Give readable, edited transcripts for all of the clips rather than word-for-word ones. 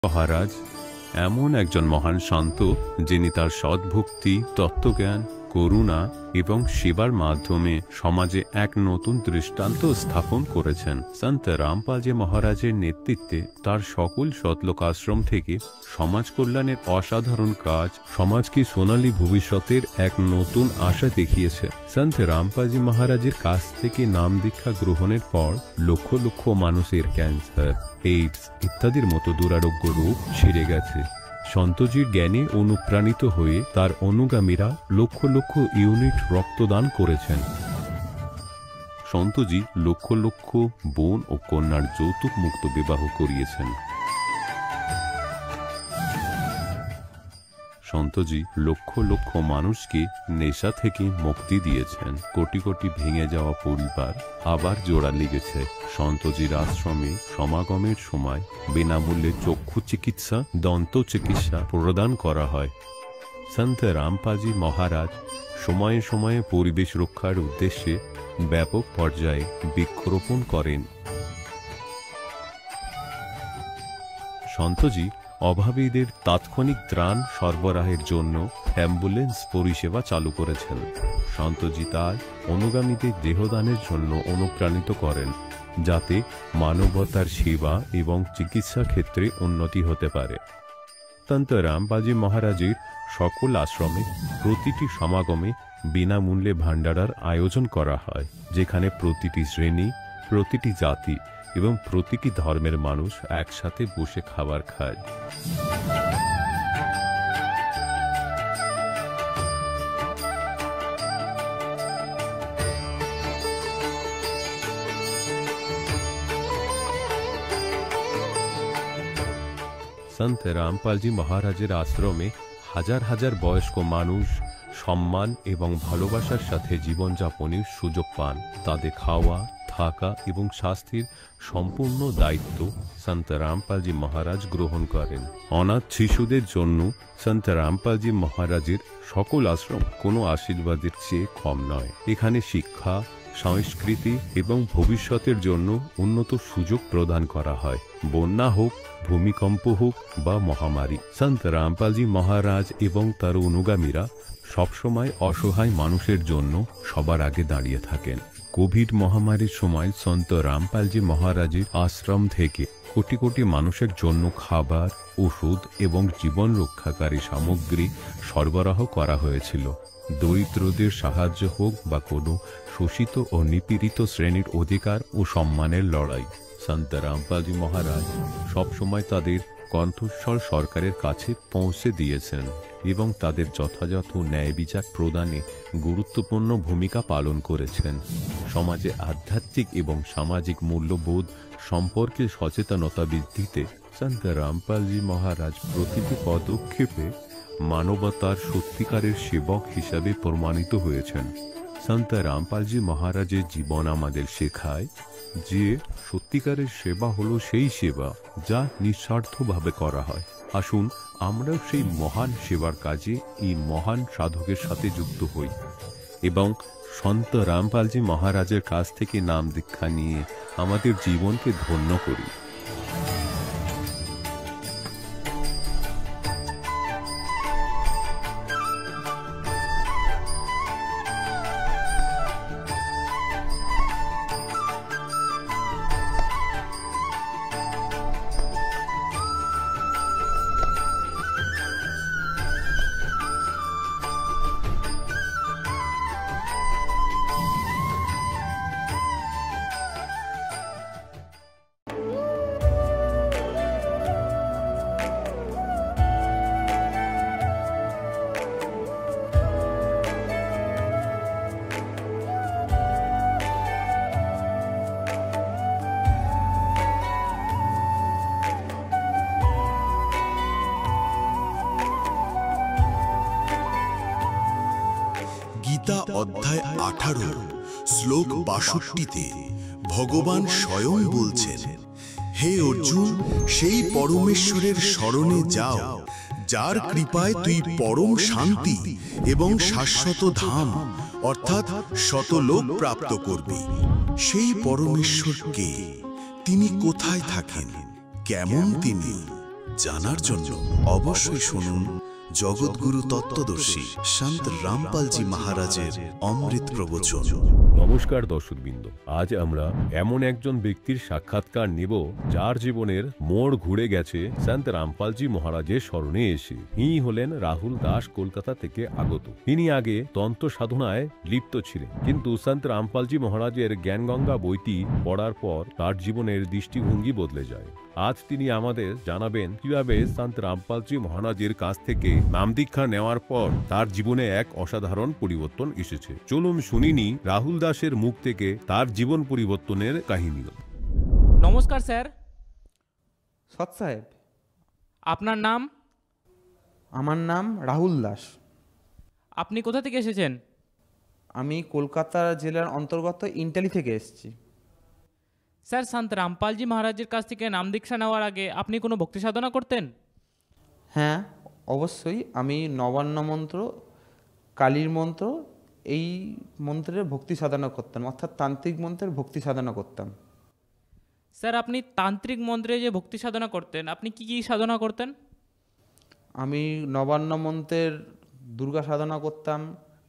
মহারাজ এমন একজন মহান শান্ত যিনি তার সদ্ভক্তি, তত্ত্বজ্ঞান, করুণা এবং সেবার মাধ্যমে সমাজে এক নতুন দৃষ্টান্ত স্থাপন করেছেন। সন্ত রামপালজি মহারাজের নেতৃত্বে তার সকল সতলোক আশ্রম থেকে সমাজ কল্যাণের অসাধারণ কাজ সমাজকে সোনালী ভবিষ্যতের এক নতুন আশা দেখিয়েছে। সন্ত রামপালজি মহারাজের কাছ থেকে নাম দীক্ষা গ্রহণের পর লক্ষ লক্ষ মানুষের ক্যান্সার, এইডস ইত্যাদির মতো দুরারোগ্য রোগ সেরে গেছে। সন্তজির জ্ঞানে অনুপ্রাণিত হয়ে তার অনুগামীরা লক্ষ লক্ষ ইউনিট রক্তদান করেছেন। সন্তজি লক্ষ লক্ষ বোন ও কন্যার যৌতুক মুক্ত বিবাহ করিয়েছেন। সন্তজি লক্ষ লক্ষ মানুষকে নেশা থেকে মুক্তি দিয়েছেন। কোটি কোটি ভেঙে যাওয়া পরিবার আবার জোড়া লেগেছে। সন্তজির আশ্রমে সমাগমের সময় বিনামূল্যে চক্ষু চিকিৎসা, দন্ত চিকিৎসা প্রদান করা হয়। সন্ত রামপালজি মহারাজ সময়ে সময়ে পরিবেশ রক্ষার উদ্দেশ্যে ব্যাপক পর্যায়ে বৃক্ষরোপণ করেন। সন্তজি অভাবীদের তাৎক্ষণিক ত্রাণ সরবরাহের জন্য অ্যাম্বুলেন্স পরিষেবা চালু করেছেন। সন্তজি তার অনুগামীদের দেহদানের জন্য অনুপ্রাণিত করেন, যাতে মানবতার সেবা এবং চিকিৎসা ক্ষেত্রে উন্নতি হতে পারে। সন্ত রামপালজি মহারাজের সকল আশ্রমে প্রতিটি সমাগমে বিনামূল্যে ভান্ডারার আয়োজন করা হয়, যেখানে প্রতিটি শ্রেণী, প্রতিটি জাতি এবং প্রতিটি ধর্মের মানুষ একসাথে বসে খাবার খায়। সন্ত রামপালজি মহারাজের আশ্রমে হাজার হাজার বয়স্ক মানুষ সম্মান এবং ভালোবাসার সাথে জীবনযাপনের সুযোগ পান। তাদের খাওয়া, থাকা এবং স্বাস্থ্যের সম্পূর্ণ দায়িত্ব সন্ত রামপালজি মহারাজ গ্রহণ করেন। অনাথ শিশুদের জন্য সন্ত রামপালজি মহারাজের সকল আশ্রম কোনো আশীর্বাদের চেয়ে কম নয়। এখানে শিক্ষা, সংস্কৃতি এবং ভবিষ্যতের জন্য উন্নত সুযোগ প্রদান করা হয়। বন্যা হোক, ভূমিকম্প হোক বা মহামারী, সন্ত রামপালজি মহারাজ এবং তার অনুগামীরা সবসময় অসহায় মানুষের জন্য সবার আগে দাঁড়িয়ে থাকেন। কোভিড মহামারীর সময় সন্ত রামপালজি মহারাজের আশ্রম থেকে কোটি কোটি মানুষের জন্য খাবার, ওষুধ এবং জীবন রক্ষাকারী সামগ্রী সরবরাহ করা হয়েছিল। দরিদ্রদের সাহায্য হোক বা কোনো শোষিত ও নিপীড়িত শ্রেণীর অধিকার ও সম্মানের লড়াই, সন্ত রামপালজি মহারাজ সবসময় তাদের কণ্ঠস্বর সরকারের কাছে পৌঁছে দিয়েছেন এবং তাদের যথাযথ ন্যায় বিচার প্রদানে গুরুত্বপূর্ণ ভূমিকা পালন করেছেন। সমাজে আধ্যাত্মিক এবং সামাজিক মূল্যবোধ সম্পর্কে সচেতনতা বৃদ্ধিতে সন্ত রামপালজি মহারাজ প্রতিটি পদক্ষেপে মানবতার সত্যিকারের সেবক হিসাবে প্রমাণিত হয়েছেন। সন্ত রামপালজি মহারাজের জীবন আমাদের শেখায় যে সত্যিকারের সেবা হলো সেই সেবা যা নিঃস্বার্থভাবে করা হয়। আসুন আমরাও সেই মহান সেবার কাজে এই মহান সাধকের সাথে যুক্ত হই এবং সন্ত রামপালজি মহারাজের কাছ থেকে নাম দীক্ষা নিয়ে আমাদের জীবনকে ধন্য করি। গীতা অধ্যায় 18 শ্লোক 62-তে ভগবান স্বয়ং বলছেন, হে অর্জুন, সেই পরমেশ্বরের শরণে যাও যার কৃপায় তুই পরম শান্তি এবং শাশ্বত ধাম অর্থাৎ শতলোক প্রাপ্ত করবি। সেই পরমেশ্বর কে? তিনি কোথায় থাকেন? কেমন তিনি? জানার জন্য অবশ্যই শুনুন জগৎগুরু তত্ত্বদর্শী সন্ত রামপালজি মহারাজের অমৃত প্রবচন। নমস্কার দর্শকবৃন্দ, আজ আমরা এমন একজন ব্যক্তির সাক্ষাৎকার নিব যার জীবনের মোড় ঘুরে গেছে সন্ত রামপালজি মহারাজের স্মরণে এসে। ইনি হলেন রাহুল দাস, কলকাতা থেকে আগত। তিনি আগে তন্ত্র সাধনায় লিপ্ত ছিলেন, কিন্তু সন্ত রামপালজি মহারাজের জ্ঞানগঙ্গা বইটি পড়ার পর তার জীবনের দৃষ্টিভঙ্গি বদলে যায়। আজ তিনি আমাদের জানাবেন কিভাবে সন্ত রামপালজি মহারাজের কাছ থেকে নাম দীক্ষা নেওয়ার পর তার জীবনে এক অসাধারণ পরিবর্তন এসেছে। চলুন শুনিনি রাহুল দাসের মুখ থেকে তার জীবন পরিবর্তনের কাহিনী। নমস্কার স্যার। সৎ সাহেব, আপনার নাম? আমার নাম রাহুল দাস। আপনি কোথা থেকে এসেছেন? আমি কলকাতা জেলার অন্তর্গত ইন্টালি থেকে এসেছি। স্যার, সন্ত রামপালজি মহারাজের কাছ থেকে নাম দীক্ষা নেওয়ার আগে আপনি কোনো ভক্তি সাধনা করতেন? হ্যাঁ, অবশ্যই। আমি নবান্ন মন্ত্র, কালীর মন্ত্র, এই মন্ত্রের ভক্তি সাধনা করতাম, অর্থাৎ তান্ত্রিক মন্ত্রের ভক্তি সাধনা করতাম। স্যার, আপনি তান্ত্রিক মন্ত্রে যে ভক্তি সাধনা করতেন, আপনি কি কি সাধনা করতেন? আমি নবান্ন মন্ত্রের দুর্গা সাধনা করতাম,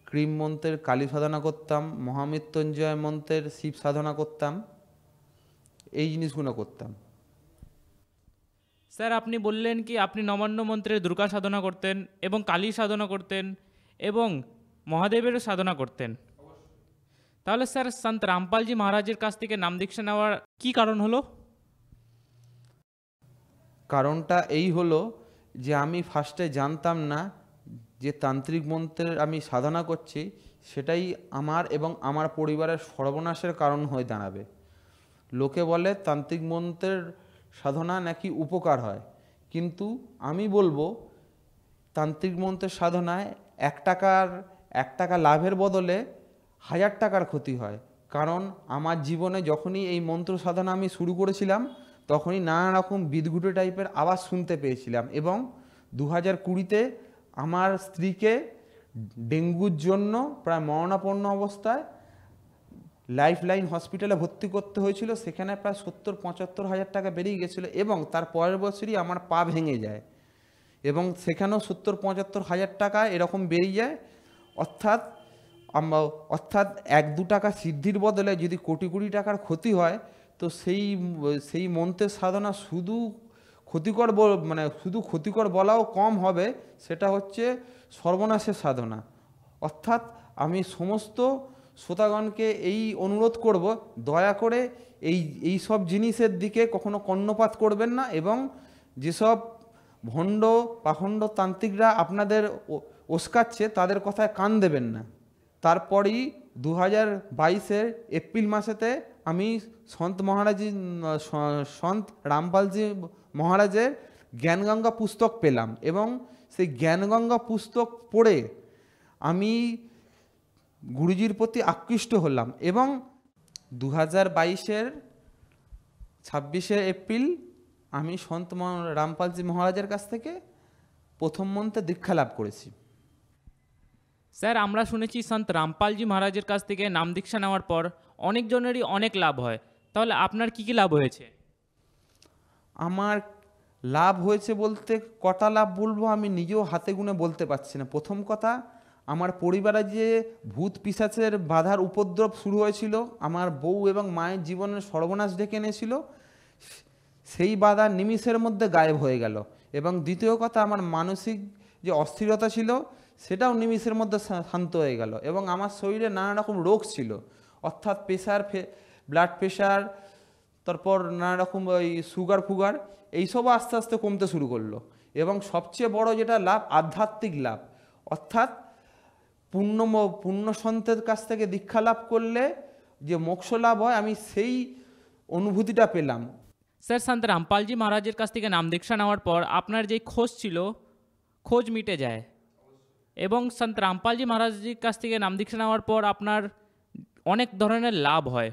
ক্রিম মন্ত্রের কালী সাধনা করতাম, মহামৃত্যুঞ্জয় মন্ত্রের শিব সাধনা করতাম, এই জিনিসগুলো করতাম। স্যার, আপনি বললেন কি আপনি নবান্ন মন্ত্রের দুর্গা সাধনা করতেন এবং কালী সাধনা করতেন এবং মহাদেবেরও সাধনা করতেন। তাহলে স্যার, সন্ত রামপালজি মহারাজের কাছ থেকে নাম দীক্ষা নেওয়ার কি কারণ হলো? কারণটা এই হলো যে আমি ফার্স্টে জানতাম না যে তান্ত্রিক মন্ত্রের আমি সাধনা করছি সেটাই আমার এবং আমার পরিবারের সর্বনাশের কারণ হয়ে দাঁড়াবে। লোকে বলে তান্ত্রিক মন্ত্রের সাধনা নাকি উপকার হয়, কিন্তু আমি বলবো তান্ত্রিক মন্ত্রের সাধনায় এক টাকা লাভের বদলে 1000 টাকার ক্ষতি হয়। কারণ আমার জীবনে যখনই এই মন্ত্র সাধনা আমি শুরু করেছিলাম তখনই নানা রকম বিদঘুটে টাইপের আওয়াজ শুনতে পেয়েছিলাম এবং 2020-তে আমার স্ত্রীকে ডেঙ্গুর জন্য প্রায় মরণাপন্ন অবস্থায় লাইফলাইন হসপিটালে ভর্তি করতে হয়েছিল। সেখানে প্রায় 70-75 হাজার টাকা বেরিয়ে গেছিলো এবং তার পরের বছরই আমার পা ভেঙে যায় এবং সেখানেও 70-75 হাজার টাকা এরকম বেরিয়ে যায়। অর্থাৎ 1-2 টাকা সিদ্ধির বদলে যদি কোটি কোটি টাকার ক্ষতি হয় তো সেই মন্ত্রের সাধনা শুধু ক্ষতিকর বলাও কম হবে, সেটা হচ্ছে সর্বনাশের সাধনা। অর্থাৎ আমি সমস্ত শ্রোতাগণকে এই অনুরোধ করব, দয়া করে এই সব জিনিসের দিকে কখনো কর্ণপাত করবেন না এবং যেসব ভণ্ড পাখণ্ড তান্ত্রিকরা আপনাদের উস্কাচ্ছে তাদের কথায় কান দেবেন না। তারপরই 2022-এর এপ্রিল মাসেতে আমি সন্ত রামপালজি মহারাজের জ্ঞানগঙ্গা পুস্তক পেলাম এবং সেই জ্ঞানগঙ্গা পুস্তক পড়ে আমি গুরুজির প্রতি আকৃষ্ট হলাম এবং 2022-এর 26শে এপ্রিল আমি সন্ত রামপালজি মহারাজের কাছ থেকে প্রথম মন্ত্রে দীক্ষা লাভ করেছি। স্যার, আমরা শুনেছি সন্ত রামপালজি মহারাজের কাছ থেকে নাম দীক্ষা নেওয়ার পর অনেকজনেরই অনেক লাভ হয়। তাহলে আপনার কি কি লাভ হয়েছে? আমার লাভ হয়েছে বলতে কটা লাভ বলবো আমি নিজেও হাতে গুনে বলতে পারছি না। প্রথম কথা, আমার পরিবারে যে ভূত পিশাচের বাধার উপদ্রব শুরু হয়েছিল, আমার বউ এবং মায়ের জীবনের সর্বনাশ ডেকে এনেছিল, সেই বাধা নিমিষের মধ্যে গায়েব হয়ে গেল। এবং দ্বিতীয় কথা, আমার মানসিক যে অস্থিরতা ছিল সেটাও নিমিষের মধ্যে শান্ত হয়ে গেল এবং আমার শরীরে নানা রকম রোগ ছিল, অর্থাৎ ব্লাড প্রেশার, তারপর নানা রকম ওই সুগার এইসবও আস্তে আস্তে কমতে শুরু করলো। এবং সবচেয়ে বড় যেটা লাভ, আধ্যাত্মিক লাভ, অর্থাৎ পূর্ণ সন্তের কাছ থেকে দীক্ষা লাভ করলে যে মোক্ষ লাভ হয়, আমি সেই অনুভূতিটা পেলাম। স্যার, সন্ত রামপালজি মহারাজের কাছ থেকে নাম দীক্ষা নেওয়ার পর আপনার যে খোঁজ ছিল, খোঁজ মিটে যায় এবং সন্ত রামপালজি মহারাজের কাছ থেকে নাম দীক্ষা নেওয়ার পর আপনার অনেক ধরনের লাভ হয়।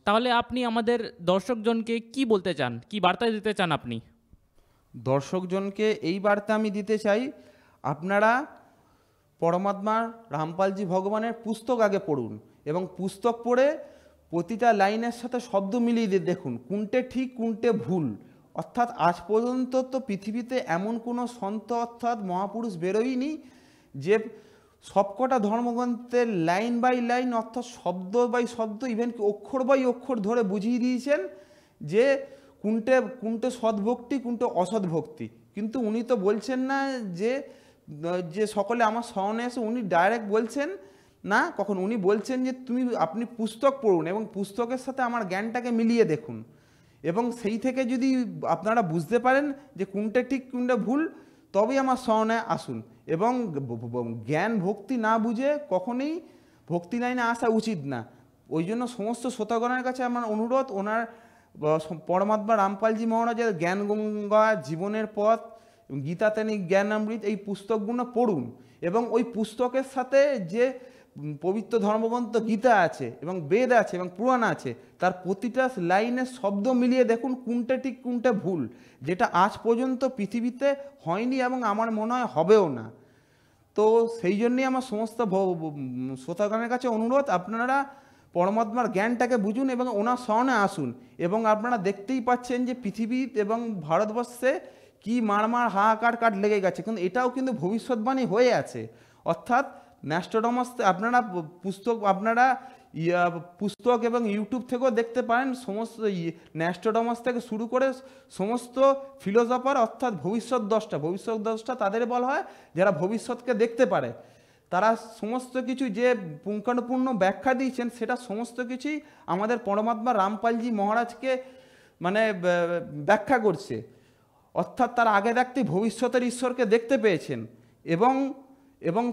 তাহলে আপনি আমাদের দর্শকজনকে কি বলতে চান, কি বার্তা দিতে চান আপনি? দর্শকজনকে এই বার্তা আমি দিতে চাই, আপনারা পরমাত্মা রামপালজি ভগবানের পুস্তক আগে পড়ুন এবং পুস্তক পড়ে প্রতিটা লাইনের সাথে শব্দ মিলিয়ে দেখুন কোনটে ঠিক কোনটে ভুল। অর্থাৎ আজ পর্যন্ত তো পৃথিবীতে এমন কোনো সন্ত অর্থাৎ মহাপুরুষ বেরোয়নি যে সবকটা ধর্মগ্রন্থের লাইন বাই লাইন অর্থাৎ শব্দ বাই শব্দ ইভেন কি অক্ষর বাই অক্ষর ধরে বুঝিয়ে দিয়েছেন যে কোনটে কোনটে সদ্ভক্তি কোনটে অসৎ ভক্তি। কিন্তু উনি তো বলছেন না যে যে সকলে আমার স্মরণে এসে, উনি ডাইরেক্ট বলছেন না, কখন উনি বলছেন যে আপনি পুস্তক পড়ুন এবং পুস্তকের সাথে আমার জ্ঞানটাকে মিলিয়ে দেখুন, এবং সেই থেকে যদি আপনারা বুঝতে পারেন যে কোনটা ঠিক কোনটা ভুল, তবেই আমার স্মরণে আসুন। এবং জ্ঞান ভক্তি না বুঝে কখনোই ভক্তি লাইনে আসা উচিত না। ওই জন্য সমস্ত শ্রোতাগণের কাছে আমার অনুরোধ, ওনার পরমাত্মা রামপালজি মহারাজের জ্ঞান গঙ্গা, জীবনের পথ, গীতাতেনিক জ্ঞানামৃত এই পুস্তকগুলো পড়ুন, এবং ওই পুস্তকের সাথে যে পবিত্র ধর্মগ্রন্থ গীতা আছে এবং বেদ আছে এবং পুরাণ আছে, তার প্রতিটা লাইনের শব্দ মিলিয়ে দেখুন কোনটা ঠিক কোনটা ভুল, যেটা আজ পর্যন্ত পৃথিবীতে হয়নি এবং আমার মনে হয় হবেও না। তো সেই জন্যই আমার সমস্ত শ্রোতাগণের কাছে অনুরোধ, আপনারা পরমাত্মার জ্ঞানটাকে বুঝুন এবং ওনার স্মরণে আসুন। এবং আপনারা দেখতেই পাচ্ছেন যে পৃথিবী এবং ভারতবর্ষে কি মারমার হাহাকার কাট লেগে গেছে, কিন্তু এটাও কিন্তু ভবিষ্যৎবাণী হয়ে আছে। অর্থাৎ ন্যাস্টোডমাস, আপনারা পুস্তক এবং ইউটিউব থেকেও দেখতে পারেন, সমস্ত ন্যাস্টোডমাস থেকে শুরু করে সমস্ত ফিলোসফার অর্থাৎ ভবিষ্যৎ দ্রষ্টা তাদের বলা হয় যারা ভবিষ্যৎকে দেখতে পারে। তারা সমস্ত কিছু যে পুঙ্খানুপুঙ্খ ব্যাখ্যা দিয়েছেন, সেটা সমস্ত কিছুই আমাদের পরমাত্মা রামপালজি মহারাজকে মানে ব্যাখ্যা করছে। অর্থাৎ তারা আগে থাকতেই ভবিষ্যতের ঈশ্বরকে দেখতে পেয়েছেন, এবং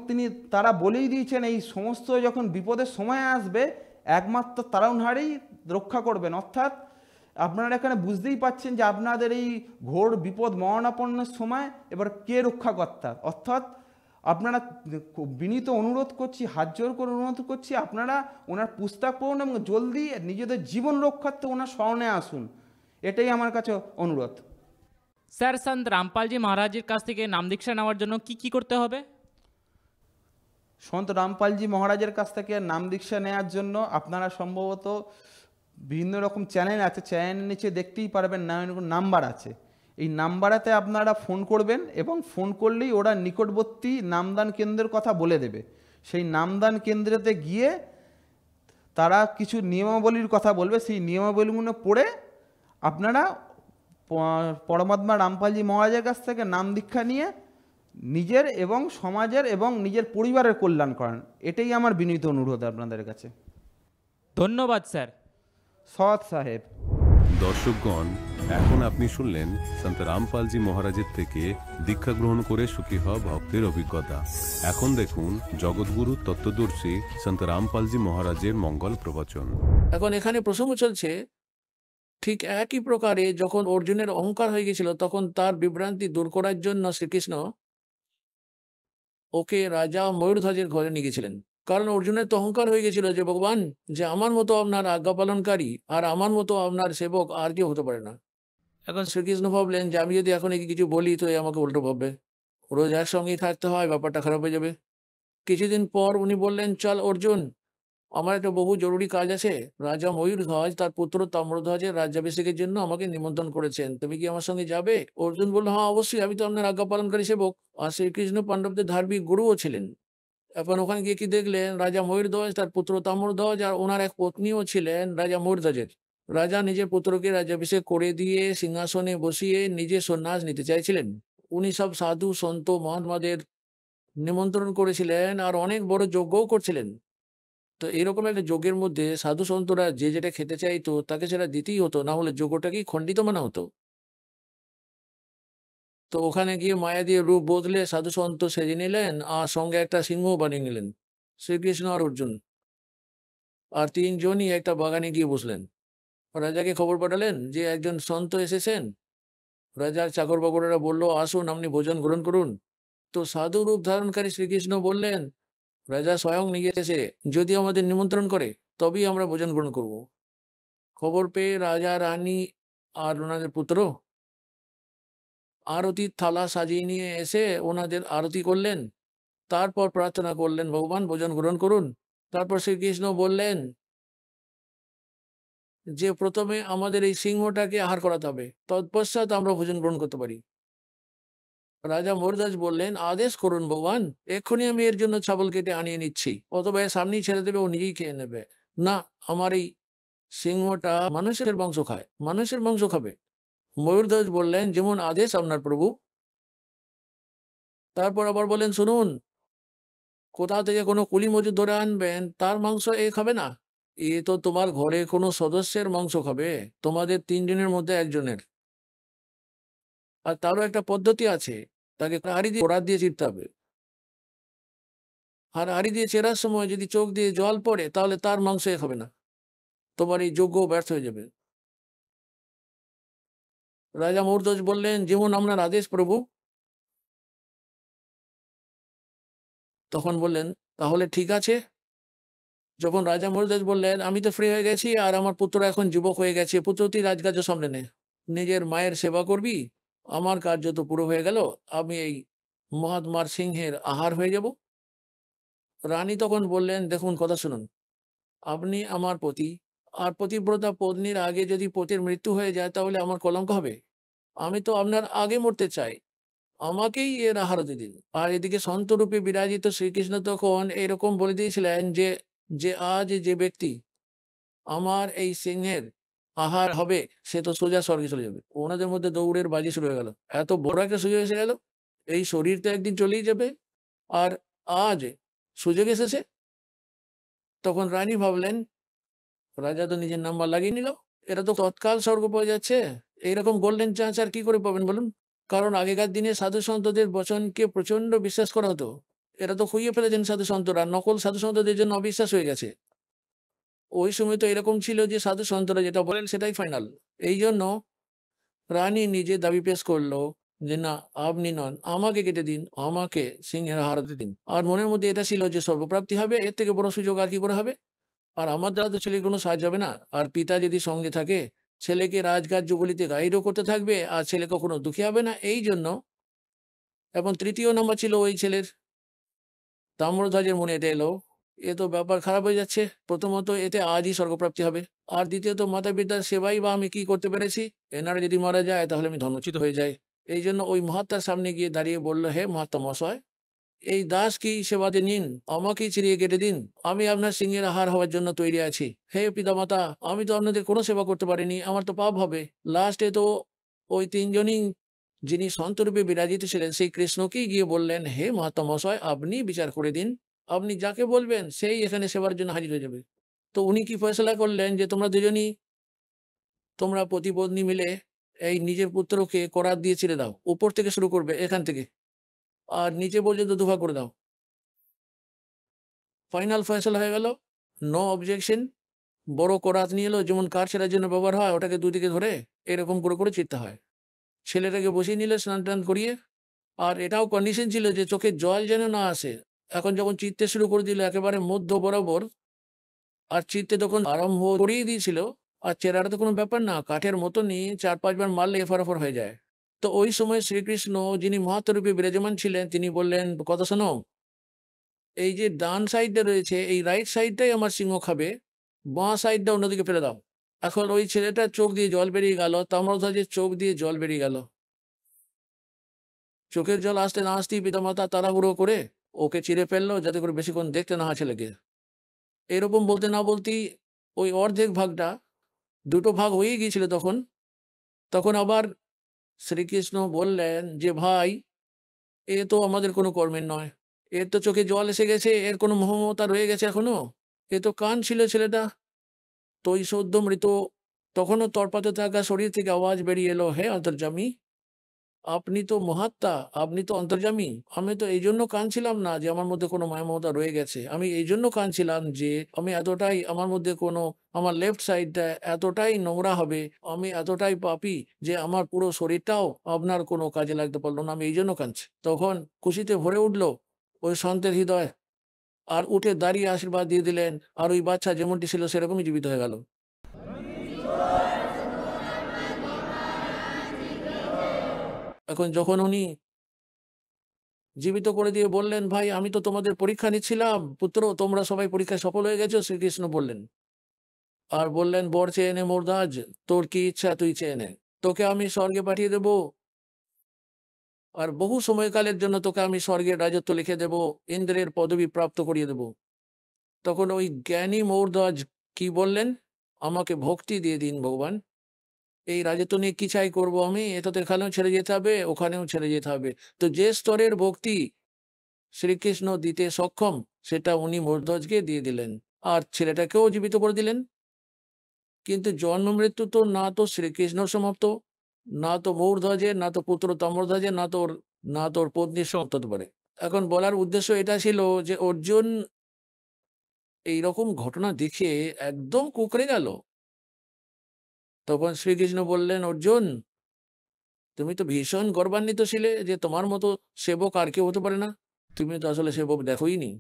তারা বলেই দিয়েছেন এই সমস্ত যখন বিপদের সময় আসবে একমাত্র তারাউনহারেই রক্ষা করবেন। অর্থাৎ আপনারা এখানে বুঝতেই পাচ্ছেন যে আপনাদের এই ঘোর বিপদ মরণাপন্নের সময় এবার কে রক্ষাকর্তা। অর্থাৎ আপনারা বিনীত অনুরোধ করছি, হাত জোর করে অনুরোধ করছি, আপনারা ওনার পুস্তক পড়ুন এবং জলদি নিজেদের জীবন রক্ষার্থে ওনার স্মরণে আসুন, এটাই আমার কাছে অনুরোধ। স্যার, সন্ত রামপালজি মহারাজের কাছ থেকে নাম দীক্ষা নেওয়ার জন্য কি করতে হবে? সন্ত রামপালজি মহারাজের কাছ থেকে নাম দীক্ষা নেওয়ার জন্য আপনারা সম্ভবত বিভিন্ন রকম চ্যানেল আছে, চ্যানেলের নিচে দেখতেই পারবেন নাম্বার আছে। এই নাম্বারেতে আপনারা ফোন করবেন এবং ফোন করলেই ওরা নিকটবর্তী নামদান কেন্দ্রের কথা বলে দেবে। সেই নামদান কেন্দ্রেতে গিয়ে তারা কিছু নিয়মাবলীর কথা বলবে, সেই নিয়মাবলীগুলো পড়ে আপনারা পরমাত্মা রামপালজি মহারাজের কাছ থেকে নাম দীক্ষা নিয়ে নিজের এবং সমাজের এবং নিজের পরিবারের কল্যাণ করেন, এটাই আমার বিনীত অনুরোধ আপনাদের কাছে। ধন্যবাদ স্যার। সৎ সাহেব। দর্শকগণ, এখন আপনি শুনলেন সন্ত রামপালজি মহারাজের থেকে দীক্ষা গ্রহণ করে সুখী হওয়া ভক্তের অভিজ্ঞতা। এখন দেখুন জগৎগুরু তত্ত্বদর্শী সন্ত রামপালজি মহারাজের মঙ্গল প্রবচন। এখন এখানে প্রসঙ্গ চলছে ঠিক একই প্রকারে যখন অর্জুনের অহংকার হয়ে গেছিল, তখন তার বিভ্রান্তি দূর করার জন্য শ্রীকৃষ্ণ ওকে রাজা ময়ূরধ্বজের ঘরে নিয়ে গেছিলেন। কারণ অর্জুনের তো অহংকার হয়ে গেছিল যে ভগবান, যে আমার মতো আপনার আজ্ঞা পালনকারী আর আমার মতো আপনার সেবক আর কেউ হতে পারে না। এখন শ্রীকৃষ্ণ ভাবলেন যে আমি যদি এখন একে কিছু বলি তো এ আমাকে উল্টো ভাববে, রোজ একসঙ্গেই থাকতে হয়, ব্যাপারটা খারাপ হয়ে যাবে। কিছুদিন পর উনি বললেন, চল অর্জুন, আমার একটা বহু জরুরি কাজ আছে। রাজা ময়ূরধ্বজ তার পুত্র তাম্রধ্বজের রাজ্যাভিষেকের জন্য আমাকে নিমন্ত্রণ করেছেন, তুমি কি আমার সঙ্গে যাবে? অর্জুন বলল, হ্যাঁ অবশ্যই, আমি তো আপনার আজ্ঞা পালনকারী সেবক। আর শ্রীকৃষ্ণ পাণ্ডবদের ধার্মিক গুরুও ছিলেন। এখন ওখানে গিয়ে কি দেখলেন, রাজা ময়ূরধ্বজ, তার পুত্র তাম্রধ্বজ আর ওনার এক পত্নীও ছিলেন রাজা ময়ূরধ্বজের। রাজা নিজের পুত্রকে রাজ্যাভিষেক করে দিয়ে সিংহাসনে বসিয়ে নিজে সন্ন্যাস নিতে চাইছিলেন। উনি সব সাধু সন্ত মহাত্মাদের নিমন্ত্রণ করেছিলেন আর অনেক বড় যজ্ঞও করছিলেন। তো এরকম একটা যজ্ঞের মধ্যে সাধু সন্তরা যে যেটা খেতে চাইতো তাকে সেটা দিতেই হতো, না হলে যজ্ঞটাকেই খণ্ডিত মানা হতো। তো ওখানে গিয়ে মায়া দিয়ে রূপ বদলে সাধু সন্ত সেজে নিলেন আর সঙ্গে একটা সিংহ বানিয়ে নিলেন, শ্রীকৃষ্ণ আর অর্জুন। আর তিনজনই একটা বাগানে গিয়ে বসলেন। রাজাকে খবর পাঠালেন যে একজন সন্ত এসেছেন। রাজার চাকর বাকরেরা বলল, আসুন আপনি ভোজন গ্রহণ করুন। তো সাধু রূপ ধারণকারী শ্রীকৃষ্ণ বললেন, রাজা স্বয়ং নিজে এসে যদি আমাদের নিমন্ত্রণ করে তবেই আমরা ভোজন গ্রহণ করব। খবর পেয়ে রাজা রানী আর ওনাদের পুত্র আরতির থালা সাজিয়ে নিয়ে এসে ওনাদের আরতি করলেন। তারপর প্রার্থনা করলেন, ভগবান ভোজন গ্রহণ করুন। তারপর শ্রীকৃষ্ণ বললেন, যে প্রথমে আমাদের এই সিংহটাকে আহার করাতে হবে, তৎপশ্চাৎ আমরা ভোজন গ্রহণ করতে পারি। রাজা মহারাজ বললেন, আদেশ করুন ভগবান, এক্ষুনি আমি এর জন্য ছাগল কেটে আনিয়ে নিচ্ছি, অথবা এর সামনেই ছেড়ে দেবে, ও নিজেই খেয়ে নেবে। না, আমার এই সিংহটা মানুষের মাংস খায়, মানুষের মাংস খাবে। ময়ূরধ্বজ বললেন, যেমন আদেশ আপনার প্রভু। তারপর আবার বলেন, শুনুন, কোথা থেকে কোনো কুলি মজুর ধরে আনবেন, তার মাংস এ খাবে না। এ তো তোমার ঘরে কোনো সদস্যের মাংস খাবে, তোমাদের 3 জনের মধ্যে একজনের। আর তারও একটা পদ্ধতি আছে, তাকে হাড়ি দিয়ে কোড়া দিয়ে চিরতে হবে। আর হাড়ি দিয়ে চেরার সময় যদি চোখ দিয়ে জল পড়ে, তাহলে তার মাংস এ খাবে না, তোমার এই যজ্ঞ ব্যর্থ হয়ে যাবে। রাজা মূর্ধজ বললেন, যেমন আপনার আদেশ প্রভু। তখন বললেন, তাহলে ঠিক আছে। যখন রাজা মহারাজ বললেন, আমি তো ফ্রি হয়ে গেছি, আর আমার পুত্র এখন যুবক হয়ে গেছে, পুত্রটি রাজকার্য সামলে নে, নিজের মায়ের সেবা করবি, আমার কার্য তো পুরো হয়ে গেল, আমি এই মহাত্মার সিংহের আহার হয়ে যাব। রানী তখন বললেন, দেখুন, কথা শুনুন, আপনি আমার পতি, আর পতিব্রতা পত্নীর আগে যদি পতির মৃত্যু হয়ে যায়, তাহলে আমার কলঙ্ক হবে। আমি তো আপনার আগে মরতে চাই, আমাকেই এর আহার হতে দিন। আর এদিকে সন্তরূপে বিরাজিত শ্রীকৃষ্ণ তখন এরকম বলে দিয়েছিলেন যে, যে আজ যে ব্যক্তি আমার এই সিংহের আহার হবে, সে তো সোজা স্বর্গে চলে যাবে। ওনাদের মধ্যে দৌড়ের বাজি শুরু হয়ে গেল, এত বড় একটা সুযোগ এসে গেল, এই শরীর তো একদিন চলেই যাবে, আর আজ সুযোগ এসেছে। তখন রানী ভাবলেন, রাজা তো নিজের নাম্বার লাগিয়ে নিল, এরা তো তৎকাল স্বর্গ পাওয়া যাচ্ছে, এইরকম গোল্ডেন চান্স আর কি করে পাবেন বলুন? কারণ আগেকার দিনে সাধু সন্তদের বচনকে প্রচন্ড বিশ্বাস করা হতো। এরা তো খুইয়ে ফেলেছেন সাধু সন্তরা, নকল সাধু সন্তদের জন্য অবিশ্বাস হয়ে গেছে। ওই সময় তো এরকম ছিল যে সাধু সন্তরা যেটা বলেন সেটাই ফাইনাল। এই জন্য রানী নিজে দাবি পেশ করলো যে, না, আপনি নন, আমাকে কেটে দিন, আমাকে সিংহের হারাতে দিন। আর মনের মধ্যে এটা ছিল যে স্বর্গপ্রাপ্তি হবে, এর থেকে বড় সুযোগ আর কি করে হবে। আর আমার দ্বারা তো ছেলের কোনো সাহায্য হবে না। আর পিতা যদি সঙ্গে থাকে, ছেলেকে রাজকার্যগুলিতে গাইডও করতে থাকবে, আর ছেলে কখনো দুঃখী হবে না। এই জন্য, এবং তৃতীয় নম্বর ছিল ওই ছেলের। তাম্রধ্বজের মনে এটা এলো, এ তো ব্যাপার খারাপ হয়ে যাচ্ছে। প্রথমত, এতে আজই স্বর্গপ্রাপ্তি হবে, আর দ্বিতীয়ত, মাতা পিতার সেবাই বা আমি কি করতে পেরেছি, এনারা যদি মারা যায় তাহলে আমি ধর্মচ্যুত হয়ে যাই। এই জন্য ওই মহাত্মার সামনে গিয়ে দাঁড়িয়ে বলল, হে মহাত্মা মহাশয়, এই দাস কি সেবাতে নিন, আমাকেই চিরিয়ে কেটে দিন, আমি আপনার সিংহের আহার হওয়ার জন্য তৈরি আছি। হে পিতামাতা, আমি তো আপনাদের কোনো সেবা করতে পারিনি, আমার তো পাপ হবে। লাস্টে তো ওই 3 জনই, যিনি সন্তরূপে বিরাজিত ছিলেন, সেই কৃষ্ণকেই গিয়ে বললেন, হে মহাত্মা মহাশয়, আপনি বিচার করে দিন, আপনি যাকে বলবেন সেই এখানে সেবার জন্য হাজির হয়ে যাবে। তো উনি কি ফয়সলা করলেন যে, তোমরা দুজনই, তোমরা পতি-পত্নী মিলে এই নিজের পুত্রকে করাত দিয়ে ছেড়ে দাও, উপর থেকে শুরু করবে, এখান থেকে, আর নিচে পর্যন্ত দুভাগ করে দাও। ফাইনাল ফয়সলা হয়ে গেল, নো অবজেকশন। বড় করাত নিয়ে এলো, যেমন কার ছেড়ার জন্য ব্যবহার হয়, ওটাকে দুদিকে ধরে এরকম করে করে চিরতে হয়। ছেলেটাকে বসিয়ে নিলে স্নান টান করিয়ে, আর এটাও কন্ডিশন ছিল যে চোখে জল যেন না আসে। এখন যখন চিরতে শুরু করে দিল একেবারে মধ্য বরাবর, আর চিরতে তখন আরম্ভ করিয়ে দিয়েছিল, আর চেরাটা তো কোনো ব্যাপার না, কাঠের মতনই 4-5 বার মারলে এফার হয়ে যায়। তো ওই সময় শ্রীকৃষ্ণ, যিনি মহাত্মরূপে বিরাজমান ছিলেন, তিনি বললেন, কথা শোনো, এই যে ডান সাইডটা রয়েছে, এই রাইট সাইডটাই আমার সিংহ খাবে, বাঁ সাইডটা অন্যদিকে ফেলে দাও। এখন ওই ছেলেটার চোখ দিয়ে জল বেরিয়ে গেল, তাম্রধ্বজের চোখ দিয়ে জল বেরিয়ে গেল। চোখের জল আসতে না আসতেই পিতামাতা তাড়াহুড়ো করে ওকে চিরে ফেললো, যাতে করে বেশিক্ষণ দেখতে না হয় ছেলেকে। এরকম বলতে না বলতেই ওই অর্ধেক ভাগটা, 2টো ভাগ হয়ে গিয়েছিল তখন। তখন আবার শ্রীকৃষ্ণ বললেন যে, ভাই, এ তো আমাদের কোনো কর্মের নয়, এর তো চোখে জল এসে গেছে, এর কোনো মমতা রয়ে গেছে এখনো, এ তো কান ছিল ছেলেটা, তো এই সদ্য মৃত। তখনও তরপাতে থাকা শরীর থেকে আওয়াজ বেরিয়ে এলো, হে অন্তর্যামী, আপনি তো মহাত্মা, আপনি তো অন্তর্যামী। আমি তো এই জন্য কাঁদছিলাম না যে আমার মধ্যে কোনো মায়া মমতা রয়ে গেছে, আমি এই জন্য কাঁদছিলাম যে আমি এতটাই, আমার মধ্যে কোনো, আমার লেফট সাইডটা এতটাই নোংরা হবে, আমি এতটাই পাপী যে আমার পুরো শরীরটাও আপনার কোনো কাজে লাগতে পারলো না, আমি এই জন্য কাঁদছি। তখন খুশিতে ভরে উঠলো ওই সন্তের হৃদয়, আর উঠে দাঁড়িয়ে আশীর্বাদ দিয়ে দিলেন, আর ওই বাচ্চা যেমনটি ছিল সেরকমই জীবিত হয়ে গেল। এখন যখন উনি জীবিত করে দিয়ে বললেন, ভাই, আমি তো তোমাদের পরীক্ষা নিচ্ছিলাম, পুত্র, তোমরা সবাই পরীক্ষায় সফল হয়ে গেছো, শ্রীকৃষ্ণ বললেন, আর বললেন, বর চেয়ে নে মোরদাজ, তোর কি ইচ্ছা তুই চেয়ে নে, তোকে আমি স্বর্গে পাঠিয়ে দেব, আর বহু সময়কালের জন্য তোকে আমি স্বর্গের রাজত্ব লিখে দেব, ইন্দ্রের পদবি প্রাপ্ত করিয়ে দেব। তখন ওই জ্ঞানী মৌরধ্বজ কি বললেন, আমাকে ভক্তি দিয়ে দিন ভগবান, এই রাজত্ব নিয়ে কি চাই করবো আমি, এটাতে এখানেও ছেড়ে যেতে হবে, ওখানেও ছেড়ে যেতে হবে। তো যে স্তরের ভক্তি শ্রীকৃষ্ণ দিতে সক্ষম সেটা উনি মৌরধ্বজকে দিয়ে দিলেন, আর ছেলেটাকেও জীবিত করে দিলেন। কিন্তু জন্ম মৃত্যু তো না তো শ্রীকৃষ্ণ সমাপ্ত, না তো মৌরধ্বজের, না তো পুত্র তাম্রধ্বজের, না তোর পত্নীর সমাপ্ত হতে পারে। এখন বলার উদ্দেশ্য এটা ছিল যে অর্জুন এইরকম ঘটনা দেখে একদম কুঁকড়ে গেল। তখন শ্রীকৃষ্ণ বললেন, অর্জুন তুমি তো ভীষণ গর্বান্বিত ছিলে যে তোমার মতো সেবক আর কেউ হতে পারে না, তুমি তো আসলে সেবক দেখোই নি।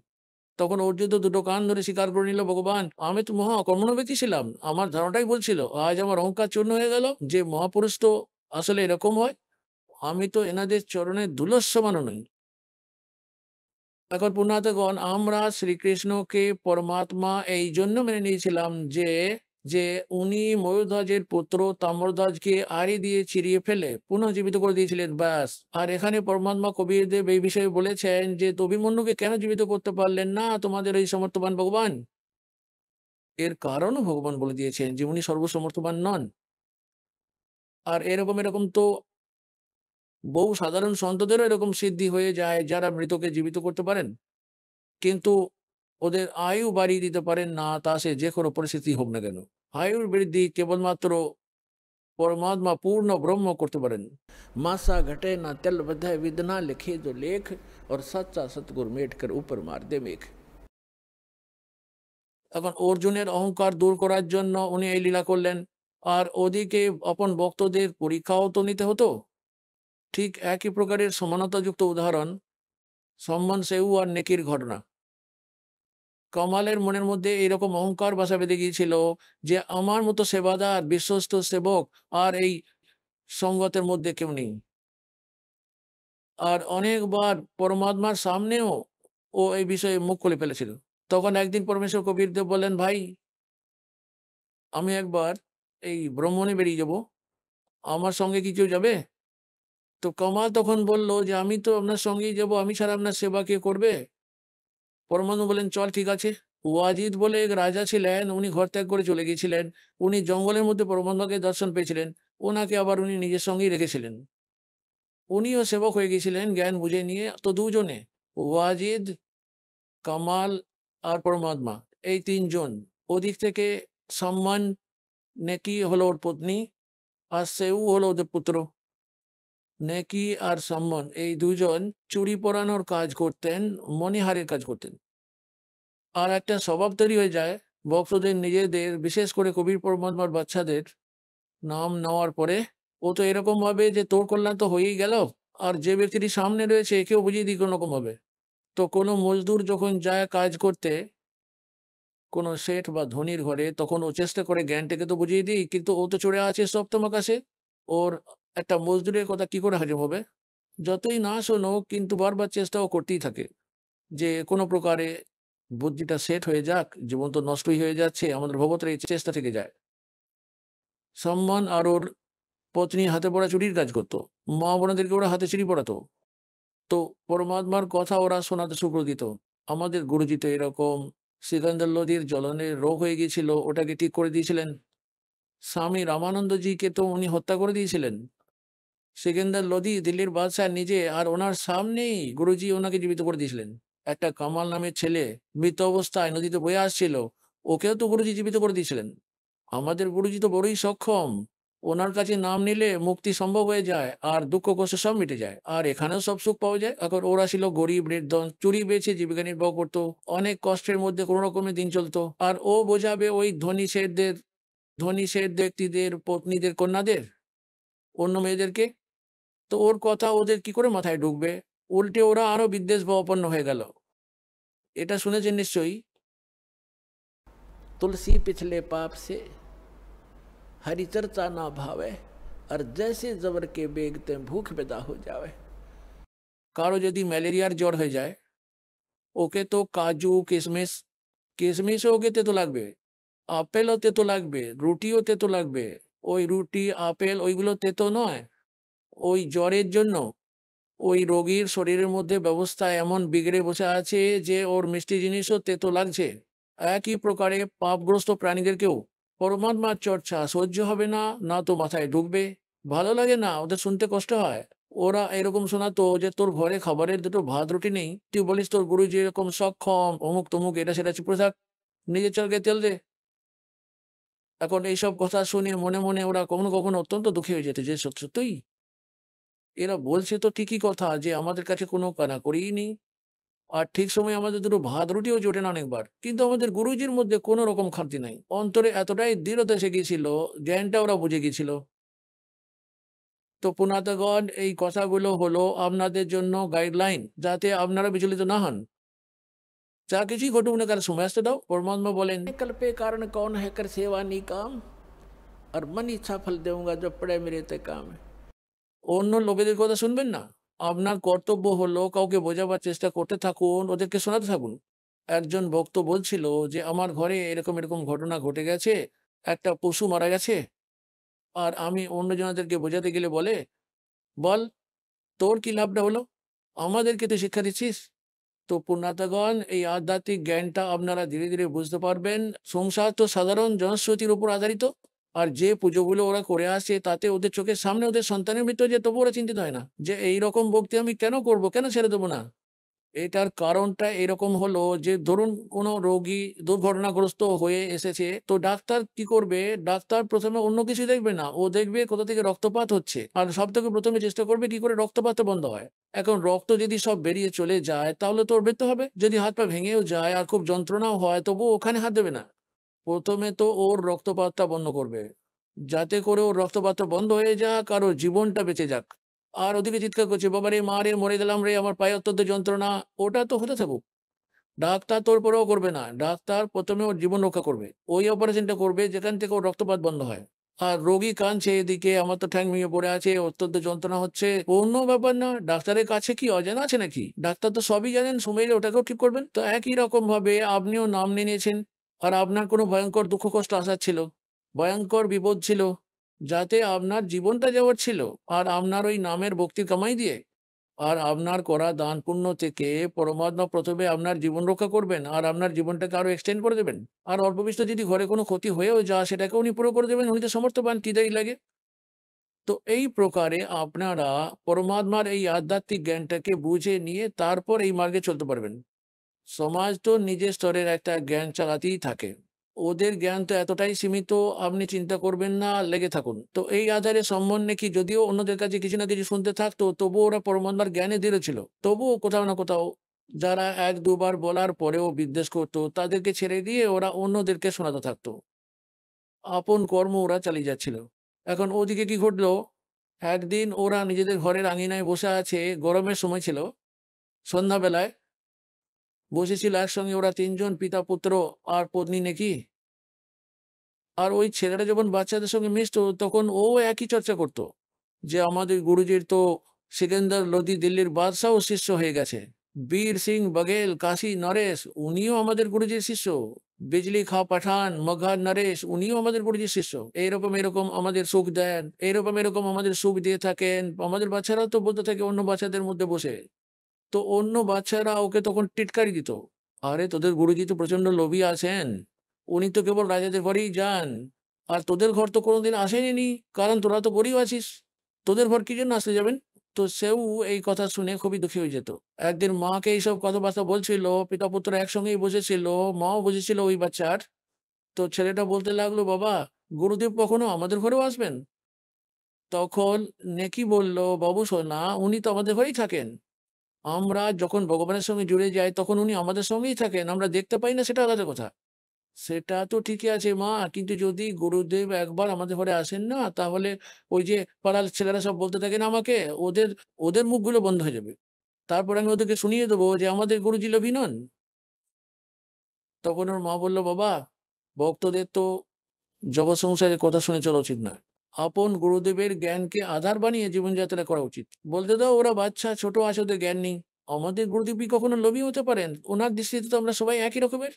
তখন অর্জুন তো দুটো কান ধরে স্বীকার করে নিল, ভগবান আমি তো মহা অকর্মণ্য ব্যক্তি ছিলাম, আমার ধারণাটাই বলছিল, আজ আমার অহংকার চূর্ণ হয়ে গেল যে মহাপুরুষ তো আসলে এরকম হয়, আমি তো এনাদের চরণে ধুলস্য মানো নই। এখন পুণ্যার্থগণ, আমরা শ্রীকৃষ্ণকে পরমাত্মা এই জন্য মেনে নিয়েছিলাম যে যে উনি ময়ূরধ্বজের পুত্র তাম্রধ্বজকে আড়ি দিয়ে চিরিয়ে ফেলে পুনঃজীবিত করে দিয়েছিলেন, ব্যাস। আর এখানে পরমাত্মা কবিরদেব এই বিষয়ে বলেছেন যে অভিমন্যুকে কেন জীবিত করতে পারলেন না তোমাদের এই সমর্থবান ভগবান, এর কারণও ভগবান বলে দিয়েছেন যে উনি সর্বসমর্থবান নন। আর এরকম এরকম তো বহু সাধারণ সন্তদেরও এরকম সিদ্ধি হয়ে যায় যারা মৃতকে জীবিত করতে পারেন, কিন্তু ওদের আয়ু বাড়িয়ে দিতে পারেন না, তা সে যে কোনো পরিস্থিতি হোক না কেন। আয়ুর বৃদ্ধি কেবলমাত্র পরমাত্মা পূর্ণ ব্রহ্ম করতে পারেন। মাসা ঘটে না তেল বধায় বিদনা লিখে जो लेख और सच्चा सतगुरु मेट कर ऊपर मार दे मेघ। এখন অর্জুনের অহংকার দূর করার জন্য উনি এই লীলা করলেন, আর ওদিকে আপন ভক্তদের পরীক্ষাও তো নিতে হতো। ঠিক একই প্রকারের সমানতাযুক্ত উদাহরণ সম্মান সেউ আর নেকির ঘটনা। কমালের মনের মধ্যে এরকম অহংকার বাসা বেঁধে গিয়েছিল যে আমার মতো সেবাদার বিশ্বস্ত সেবক আর এই সঙ্গতের মধ্যে কেউ নেই। আর অনেকবার পরমাত্মার সামনেও ও এই বিষয়ে মুখ খুলে ফেলেছিল। তখন একদিন পরমেশ্বর কবিরদেব বললেন, ভাই আমি একবার এই ভ্রমণে বেরিয়ে যাব, আমার সঙ্গে কি কেউ যাবে? তো কমাল তখন বলল যে আমি তো আপনার সঙ্গেই যাব, আমি ছাড়া আপনার সেবা কে করবে? পরমাত্মা বলেন, চল ঠিক আছে। ওয়াজিদ বলে এক রাজা ছিলেন, উনি ঘর ত্যাগ করে চলে গিয়েছিলেন, উনি জঙ্গলের মধ্যে পরমাত্মাকে দর্শন পেয়েছিলেন, ওনাকে আবার উনি নিজের সঙ্গেই রেখেছিলেন, উনিও সেবক হয়ে গিয়েছিলেন জ্ঞান বুঝে নিয়ে। তো দুজনে ওয়াজিদ, কামাল আর পরমাত্মা এই তিনজন, ওদিক থেকে সম্মান নেকি হলো ওর পত্নী, আর সেউ হলো ওদের পুত্র। নেকি আর সম্মান এই দুজন চুরি পরানোর কাজ করতেন, মণিহারের কাজ করতেন। আর একটা স্বভাব তৈরি হয়ে যায় ভক্তদের নিজেদের, বিশেষ করে কবির পরমাত্মার বাচ্চাদের নাম নেওয়ার পরে ও তো এরকম ভাবে যে তোর কল্যাণ তো হয়েই গেল, আর যে ব্যক্তিটি সামনে রয়েছে একেও বুঝিয়ে দিই কোনো রকম হবে। তো কোনো মজদুর যখন যায় কাজ করতে কোনো শেঠ বা ধনির ঘরে, তখন ও চেষ্টা করে জ্ঞানটাকে তো বুঝিয়ে দিই, কিন্তু ও তো চড়ে আছে সপ্তম আকাশে, ওর একটা মজদুরের কথা কি করে হাজম হবে? যতই না শোনো কিন্তু বারবার চেষ্টাও করতেই থাকে যে কোনো প্রকারে বুদ্ধিটা সেট হয়ে যাক, জীবন তো নষ্টই হয়ে যাচ্ছে, আমাদের ভগবতের এই চেষ্টা থেকে যায়। সম্মান আর ওর পত্নী হাতে পড়া চুরির কাজ করতো, মা বোনাদেরকে ওরা হাতে চুরি পড়াতো। তো পরমাত্মার কথা ওরা শোনাতে শুক্র দিত। আমাদের গুরুজি তো এরকম সিকান্দার লোদির জ্বলনের রোগ হয়ে গিয়েছিল, ওটাকে ঠিক করে দিয়েছিলেন। স্বামী রামানন্দজিকে তো উনি হত্যা করে দিয়েছিলেন। সিকান্দার লোদি দিল্লির বাদশাহ নিজে, আর ওনার সামনেই গুরুজি ওনাকে জীবিত করে দিয়েছিলেন। একটা কামাল নামের ছেলে মৃত অবস্থায় নদীতে বয়ে আসছিল, ওকেও তো গুরুজি জীবিত করে দিয়েছিলেন। আমাদের গুরুজি তো বড়ই সক্ষম, ওনার কাছে নাম নিলে মুক্তি সম্ভব হয়ে যায়, আর দুঃখ কষ্ট সব মিটে যায়, আর এখানেও সব সুখ পাওয়া যায়। এখন ওরা ছিল গরিব নির্ধন, চুরি বেছে জীবিকা নির্বাহ করতো, অনেক কষ্টের মধ্যে কোনো রকমের দিন চলতো। আর ও বোঝাবে ওই ধনী শেঠ ব্যক্তিদের পত্নীদের, কন্যাদের, অন্য মেয়েদেরকে। তো ওর কথা ওদের কি করে মাথায় ঢুকবে? উল্টে ওরা আরো বিদ্বেষ ভাবাপন্ন হয়ে গেল। এটা শুনেছেন নিশ্চয়ই, तुलसी पिछले पाप से हरि चर्चा ना भावे और जैसे जबर के बेगते भूख पैदा हो जावे। কারো যদি ম্যালেরিয়ার জ্বর হয়ে যায়, ওকে তো কাজু কিশমিশও ওকে তো লাগবে, আপেলও তেতো লাগবে, রুটিও তেতো লাগবে। ওই রুটি, আপেল ওইগুলো তেতো নয়। ওই জ্বরের জন্য ওই রোগীর শরীরের মধ্যে ব্যবস্থা এমন বিগড়ে বসে আছে যে ওর মিষ্টি জিনিসও তেতো লাগছে। একই প্রকারে পাপগ্রস্ত প্রাণীদেরকেও পরমাত্মার চর্চা সহ্য হবে না, না তো মাথায় ঢুকবে। ভালো লাগে না, ওদের শুনতে কষ্ট হয়। ওরা এরকম শোনাতো যে তোর ঘরে খাবারের দুটো ভাত রুটি নেই, তুই বলিস তোর গুরুজি এরকম সক্ষম, অমুক তমুক, এটা সেটা, চুপ করে থাক, নিজের চরকে তেল দে। এখন এইসব কথা শুনে মনে মনে ওরা কখনো কখনো অত্যন্ত দুঃখী হয়ে যেত যে সত্যই এরা বলছে তো ঠিকই কথা যে আমাদের কাছে কোনো কানাকড়িই নেই, আর ঠিক সময় আমাদের দুটো ভাত রুটিও জোটে না অনেকবার, কিন্তু আমাদের গুরুজির মধ্যে কোনো রকম খামতি নাই। অন্তরে এতটাই দৃঢ়তা এসে গিয়েছিল, জ্ঞানটা ওরা বুঝে গিয়েছিল। তো পুনাতগণ, এই কথাগুলো হলো আপনাদের জন্য গাইডলাইন, যাতে আপনারা বিচলিত না হন। যা কিছুই ঘটুক না কার সময় আসতে দাও। পরমাত্মা বলেন, কল্পে কারণ কौन है कर सेवा नी काम और मन इच्छा फल देऊंगा जो पड़े मेरे ते काम। অন্য লোকেদের কথা শুনবেন না। আপনার কর্তব্য হলো কাউকে বোঝাবার চেষ্টা করতে থাকুন, ওদেরকে শোনাতে থাকুন। একজন ভক্ত বলছিল যে আমার ঘরে এরকম এরকম ঘটনা ঘটে গেছে, একটা পশু মারা গেছে, আর আমি অন্যজনদেরকে বোঝাতে গেলে বলে, বল তোর কি লাভটা হলো, আমাদেরকে তো শিক্ষা দিচ্ছিস। তো পুণ্যার্থগণ, এই আধ্যাত্মিক জ্ঞানটা আপনারা ধীরে ধীরে বুঝতে পারবেন। সংসার তো সাধারণ জনশ্রুতির উপর আধারিত, আর যে পুজোগুলো ওরা করে আসে তাতে ওদের চোখের সামনে ওদের সন্তানের মৃত্যু, যে তবু ওরা চিন্তিত হয় না যে এইরকম ভক্তি আমি কেন করব, কেন ছেড়ে দেবো না। এটার কারণটা এরকম হলো যে ধরুন কোনো রোগী দুর্ঘটনাগ্রস্ত হয়ে এসেছে, তো ডাক্তার কি করবে, ডাক্তার প্রথমে অন্য কিছু দেখবে না, ও দেখবে কোথা থেকে রক্তপাত হচ্ছে, আর সব থেকে প্রথমে চেষ্টা করবে কি করে রক্তপাতটা বন্ধ হয়। এখন রক্ত যদি সব বেরিয়ে চলে যায় তাহলে তো ওর মৃত্যু হবে। যদি হাত পা ভেঙেও যায় আর খুব যন্ত্রণাও হয়, তবু ওখানে হাত দেবে না, প্রথমে তো ওর রক্তপাতটা বন্ধ করবে, যাতে করে ওর রক্তপাতটা বন্ধ হয়ে যাক আর ওর জীবনটা বেঁচে যাক। আর ওদিকে চিৎকার করছে, বাবা রে, মা রে, মরে গেলাম রে, আমার পায়ে অত্যন্ত যন্ত্রণা, ওটা তো হতে থাকুক। ডাক্তার তোর পরেও করবে না, ডাক্তার প্রথমে ওর জীবন রক্ষা করবে, ওই অপারেশনটা করবে যেখান থেকে ওর রক্তপাত বন্ধ হয়। আর রোগী কাঁদছে এদিকে, আমার তো ঠ্যাং ভেঙে পড়ে আছে, অত্যন্ত যন্ত্রণা হচ্ছে, কোনো ব্যাপার না, ডাক্তারের কাছে কি অজানা আছে নাকি, ডাক্তার তো সবই জানেন, সময় এলে ওটাকেও ঠিক করবেন। তো একই রকম ভাবে আপনিও নাম নিয়ে নিয়েছেন, আর আপনার কোনো ভয়ঙ্কর দুঃখ কষ্ট আসার ছিল, ভয়ঙ্কর বিপদ ছিল, যাতে আপনার জীবনটা যাওয়ার ছিল, আর আপনার ওই নামের ভক্তির কামাই দিয়ে আর আপনার করা দান পুণ্য থেকে পরমাত্মা প্রথমে আপনার জীবন রক্ষা করবেন, আর আপনার জীবনটাকে আরো এক্সটেন্ড করে দেবেন। আর অল্প বিস্তর যদি ঘরে কোনো ক্ষতি হয়েও যায় সেটাকে উনি পুরো করে দেবেন, উনি তো সমর্থবান, কি দেরি লাগে। তো এই প্রকারে আপনারা পরমাত্মার এই আধ্যাত্মিক জ্ঞানটাকে বুঝে নিয়ে তারপর এই মার্গে চলতে পারবেন। সমাজ তো নিজের স্তরের একটা জ্ঞান চালাতেই থাকে, ওদের জ্ঞান তো এতটাই সীমিত, আপনি চিন্তা করবেন না, লেগে থাকুন। তো এই আধারে সম্বন্ধে কি যদিও অন্যদের কাছে কিছু না কিছু শুনতে থাকতো, তবুও ওরা পরমাত্মার জ্ঞানে দৃঢ় ছিল, তবুও কোথাও না কোথাও যারা এক দুবার বলার পরেও বিদ্বেষ করতো তাদেরকে ছেড়ে দিয়ে ওরা অন্যদেরকে শোনাতে থাকতো, আপন কর্ম ওরা চালিয়ে যাচ্ছিল। এখন ওদিকে কি ঘটলো, একদিন ওরা নিজেদের ঘরের আঙিনায় বসে আছে, গরমের সময় ছিল, সন্ধ্যাবেলায় বসেছিল একসঙ্গে ওরা তিনজন, পিতা পুত্র আর পত্নী নাকি। আর ওই ছেলেটা যখন বাচ্চাদের সঙ্গে মিশতো তখন ও একই চর্চা করতো যে আমাদের গুরুজির তো সিকান্দার লোদি দিল্লির বাদশাহ শিষ্য হয়ে গেছে, বীর সিং বঘেল কাশী নরেশ উনিও আমাদের গুরুজির শিষ্য, বিজলি খা পাঠান মগহর নরেশ উনিও আমাদের গুরুজির শিষ্য, এরকম এরকম আমাদের সুখ দেন, এরকম এরকম আমাদের সুখ দিয়ে থাকেন। আমাদের বাচ্চারাও তো বলতে থাকে অন্য বাচ্চাদের মধ্যে বসে, তো অন্য বাচ্চারা ওকে তখন টিটকারি দিত, আরে তোদের গুরুজি তো প্রচন্ড লোভী আছেন, উনি তো কেবল রাজাদের ঘরেই যান, আর তোদের ঘর তো কোনোদিন আসেনি, কারণ তোরা তো গরিব আছিস, তোদের ঘর কি জন্য আসতে যাবেন। তো সেও এই কথা শুনে খুবই দুঃখী হয়ে যেত। একদিন মাকে এইসব কথাবার্তা বলছিল, পিতা পুত্র একসঙ্গেই বসেছিল, মাও বসেছিল ওই বাচ্চার। তো ছেলেটা বলতে লাগলো, বাবা গুরুদেব কখনো আমাদের ঘরেও আসবেন। তখন নেকি বলল, বাবু সোনা, উনি তো আমাদের ঘরেই থাকেন, আমরা যখন ভগবানের সঙ্গে জুড়ে যাই তখন উনি আমাদের সঙ্গেই থাকেন, আমরা দেখতে পাই না সেটা আলাদা কথা। সেটা তো ঠিকই আছে মা, কিন্তু যদি গুরুদেব একবার আমাদের ঘরে আসেন না, তাহলে ওই যে পাড়ার ছেলেরা সব বলতে থাকেন আমাকে, ওদের ওদের মুখগুলো বন্ধ হয়ে যাবে, তারপর আমি ওদেরকে শুনিয়ে দেবো যে আমাদের গুরুজি লোভী নন। তখন ওর মা বলল, বাবা ভক্তদের তো জগৎ সংসারের কথা শুনে চলা উচিত নয়, আপন গুরুদেবের জ্ঞানকে আধার বানিয়ে জীবনযাত্রা করা উচিত। বলতে দাও, ওরা বাচ্চা ছোট আছে, ওদের জ্ঞান নেই, আমাদের গুরুদেব কি কখনো লোভী হতে পারেন, ওনার দৃষ্টিতে তো আমরা সবাই একই রকমের।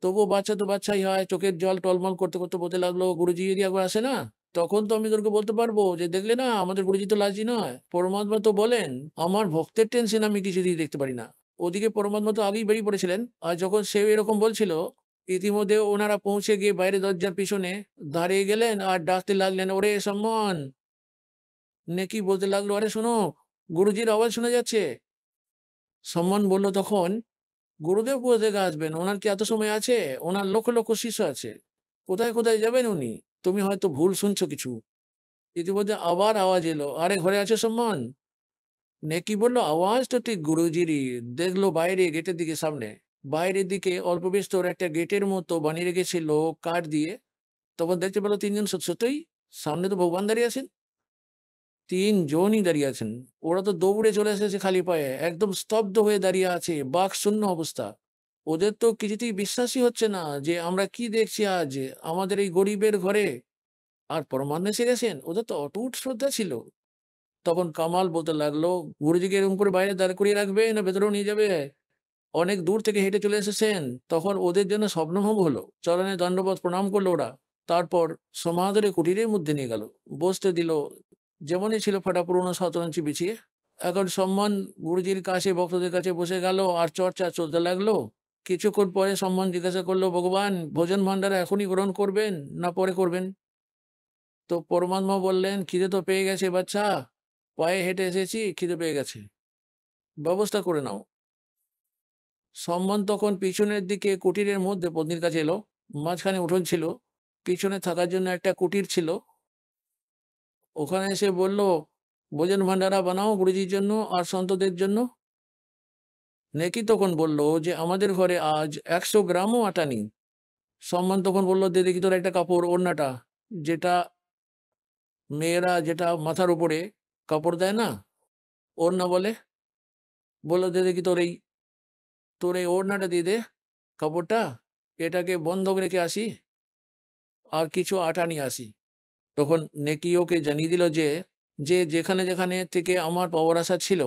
তবুও বাচ্চা তো বাচ্চাই হয়, চোখের জল টলমল করতে করতে বলতে লাগলো, গুরুজি যদি একবার আসে না, তখন তো আমি তোকে বলতে পারবো যে দেখলে না আমাদের গুরুজি তো লাজি নয়। পরমাত্মা তো বলেন আমার ভক্তের টেনশন আমি কিছুতেই দেখতে পারি না। ওদিকে পরমাত্মা তো আগেই বেরিয়ে পড়েছিলেন, আর যখন সে এরকম বলছিল, ইতিমধ্যে ওনারা পৌঁছে গিয়ে বাইরে দরজার পিছনে দাঁড়িয়ে গেলেন আর ডাকতে লাগলেন, ওরে সম্মান। নেকি বলতে লাগলো, আরে শোনো, গুরুজির আওয়াজ শোনা যাচ্ছে। সম্মান বলল তখন, গুরুদেব কোথা থেকে আসবেন? ওনার কি এত সময় আছে? ওনার লক্ষ লক্ষ শিষ্য আছে, কোথায় কোথায় যাবেন উনি? তুমি হয়তো ভুল শুনছো কিছু। ইতিমধ্যে আবার আওয়াজ এলো, আরে ঘরে আছে সম্মান? নেকি বলল, আওয়াজ তো ঠিক গুরুজিরই। দেখলো বাইরে গেটের দিকে, সামনে বাইরের দিকে অল্প বিস্তর একটা গেটের মতো বানিয়ে রেখেছিল কাঠ দিয়ে। তখন দেখতে পেলো তিনজন সত্যই সামনে তো ভগবান দাঁড়িয়ে আছেন। তিনজনই দাঁড়িয়ে আছেন। ওরা তো দৌড়ে চলে এসেছে খালি পায়ে, একদম স্তব্ধ হয়ে দাঁড়িয়ে আছে, বাক শূন্য অবস্থা। ওদের তো কিছুতেই বিশ্বাসই হচ্ছে না যে আমরা কি দেখছি আজ আমাদের এই গরিবের ঘরে, আর পরমাত্মা এসে গেছেন। ওদের তো অটুট শ্রদ্ধা ছিল। তখন কামাল বলতে লাগলো, গুরুজিকে এরকম করে বাইরে দাঁড় করিয়ে রাখবে না ভেতরেও নিয়ে যাবে? অনেক দূর থেকে হেঁটে চলে এসেছেন। তখন ওদের জন্য স্বপ্নভঙ্গ হলো, চরণে দণ্ডবোধ প্রণাম করলো ওরা। তারপর সমাদরে কুটিরের মধ্যে নিয়ে গেল, বসতে দিল, যেমনই ছিল ফাটা পুরোনো শতরঞ্চি বিছিয়ে। এখন সম্মান গুরুজির কাছে ভক্তদের কাছে বসে গেল আর চর্চা চলতে লাগলো। কিছুক্ষণ পরে সম্মান জিজ্ঞাসা করলো, ভগবান ভোজন ভান্ডার এখনই গ্রহণ করবেন না পরে করবেন? তো পরমাত্মা বললেন, খিদে তো পেয়ে গেছে বাচ্চা, পায়ে হেঁটে এসেছি, খিদে পেয়ে গেছে, ব্যবস্থা করে নাও। সম্মান তখন পিছনের দিকে কুটিরের মধ্যে পত্নীর কাছে এলো। মাঝখানে উঠোন ছিল, পিছনে থাকার জন্য একটা কুটির ছিল। ওখানে এসে বলল, ভোজন ভান্ডারা বানাও গুরুজির জন্য আর সন্তদের জন্য। নেকি তখন বলল যে আমাদের ঘরে আজ 100 গ্রামও আটা নেই। সম্মান তখন বলল, দে দেখি তোর একটা কাপড়, ওড়নাটা, যেটা মেয়েরা যেটা মাথার উপরে কাপড় দেয় না, ওড়না বলে। বললো, দে দেখি তোর এই ওড়নাটা দিয়ে দে, কাপড়টা, এটাকে বন্ধক রেখে আসি আর কিছু আটা নিয়ে আসি। তখন নেকি ওকে জানিয়ে দিল যে যে যেখানে যেখানে থেকে আমার পাওয়ার আশা ছিল,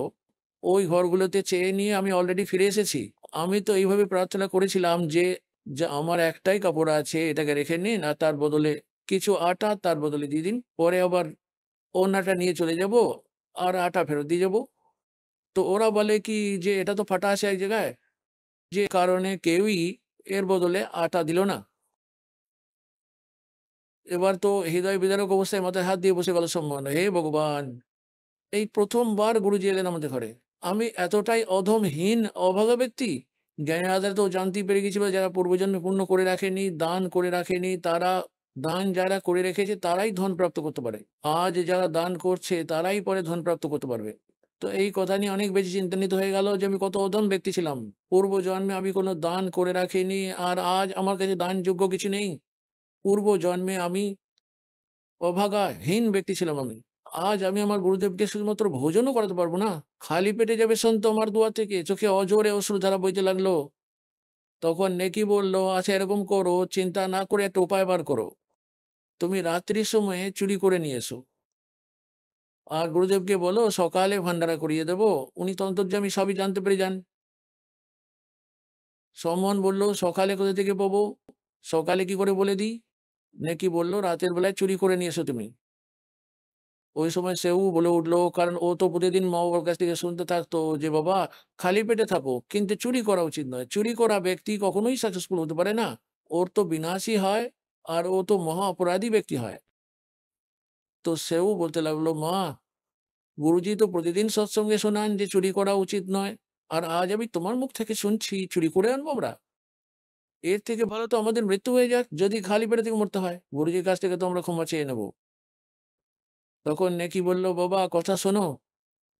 ওই ঘরগুলোতে চেয়ে নিয়ে আমি অলরেডি ফিরে এসেছি। আমি তো এইভাবে প্রার্থনা করেছিলাম যে যে আমার একটাই কাপড় আছে, এটাকে রেখে নিন আর তার বদলে কিছু আটা তার বদলে দিয়ে দিন, পরে আবার ওড়নাটা নিয়ে চলে যাব আর আটা ফেরত দিয়ে যাব। তো ওরা বলে কি যে এটা তো ফাটা আছে এক জায়গায়, যে কারণে কেউই এর বদলে আটা দিল না। এবার তো হৃদয় বিদারক অবস্থায় মাথায় হাত দিয়ে বসে গেল সম্মান, হে ভগবান, এই প্রথমবার গুরুজি এলেন আমাদের ঘরে। আমি এতটাই অধমহীন অভাগা ব্যক্তি। জ্ঞানের আধারে তো জানতেই পেরে গেছিল যারা পূর্বজন্মে পুণ্য করে রাখেনি, দান করে রাখেনি, তারা দান যারা করে রেখেছে তারাই ধন প্রাপ্ত করতে পারে। আজ যারা দান করছে তারাই পরে ধন প্রাপ্ত করতে পারবে। তো এই কথা নিয়ে অনেক বেশি চিন্তান্বিত হয়ে গেল যে আমি কত অধম ব্যক্তি ছিলাম। পূর্ব জন্মে আমি কোনো দান করে রাখিনি, আর আজ আমার কাছে দানযোগ্য কিছু নেই। পূর্ব জন্মে আমি অভাগাহীন ব্যক্তি ছিলাম আমি। আজ আমি আমার গুরুদেবকে শুধুমাত্র ভোজনও করাতে পারবো না, খালি পেটে যাবে সন্ত আমার দুয়ার থেকে। চোখে অজোরে অশ্রুধারা বইতে লাগলো। তখন নেকি বলল, আচ্ছা এরকম করো, চিন্তা না করে একটা উপায় বার করো। তুমি রাত্রির সময়ে চুরি করে নিয়ে এসো আর গুরুদেবকে বলো সকালে ভান্ডারা করিয়ে দেবো, উনি তো অন্তর্যামী, সবই জানতে পেরে যান। সম্মান বলল, সকালে কোথা থেকে পাবো? সকালে কি করে বলে দিই? নেকি বলল, রাতের বেলায় চুরি করে নিয়ে এসো তুমি। ওই সময় সেও বলে উঠলো, কারণ ও তো প্রতিদিন মা বাবার কাছ থেকে শুনতে থাকতো যে বাবা খালি পেটে থাকো, কিন্তু চুরি করা উচিত নয়। চুরি করা ব্যক্তি কখনোই সাকসেসফুল হতে পারে না, ওর তো বিনাশই হয়, আর ও তো মহা অপরাধী ব্যক্তি হয়। তো সেও বলতে লাগলো, মা, গুরুজি তো প্রতিদিন সৎসঙ্গে শোনান যে চুরি করা উচিত নয়, আর আজ আমি তোমার মুখ থেকে শুনছি চুরি করে আনবো আমরা। এর থেকে ভালো তো আমাদের মৃত্যু হয়ে যাক, যদি খালি পেটে থেকে মরতে হয়। গুরুজির কাছ থেকে তো আমরা ক্ষমা চেয়ে নেবো। তখন নেকি বলল, বাবা কথা শোনো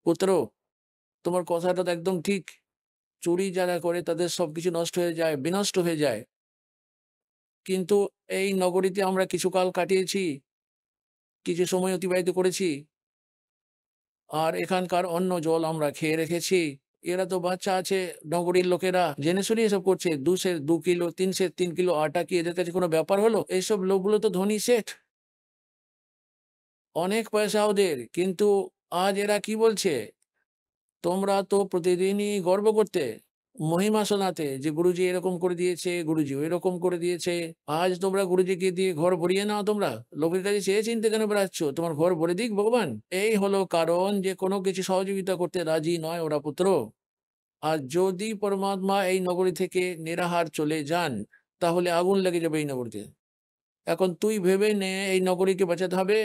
পুত্র, তোমার কথাটা তো একদম ঠিক। চুরি যারা করে তাদের সবকিছু নষ্ট হয়ে যায়, বিনষ্ট হয়ে যায়। কিন্তু এই নগরীতে আমরা কিছু কাল কাটিয়েছি, কিছু সময় অতিবাহিত করেছি, আর এখানকার অন্ন জল আমরা খেয়ে রেখেছি। এরা তো বাচ্চা আছে, নগরীর লোকেরা জেনে শুনে এসব করছে। 2 কিলো 3 কিলো আটা কি এদের কাছে কোনো ব্যাপার হলো? এইসব লোকগুলো তো ধনী শেঠ, অনেক পয়সা ওদের। কিন্তু আজ এরা কি বলছে, তোমরা তো প্রতিদিনই গর্ব করতে মহিমা শোনাতে যে গুরুজি এরকম করে দিয়েছে, গুরুজি এরকম করে দিয়েছে। আজ তোমরা গুরুজিকে দিয়ে ঘর ভরিয়ে নাও, তোমরা লোকের কাছে চেয়ে চিনতে কেন বেড়াচ্ছ? তোমার ঘর ভরে দিক ভগবান। এই হলো কারণ যে কোনো কিছু সহযোগিতা করতে রাজি নয় ওরা পুত্র। আর যদি পরমাত্মা এই নগরী থেকে নিরাহার চলে যান, তাহলে আগুন লেগে যাবে এই নগরীতে। এখন তুই ভেবে নে এই নগরীকে বাঁচাতে হবে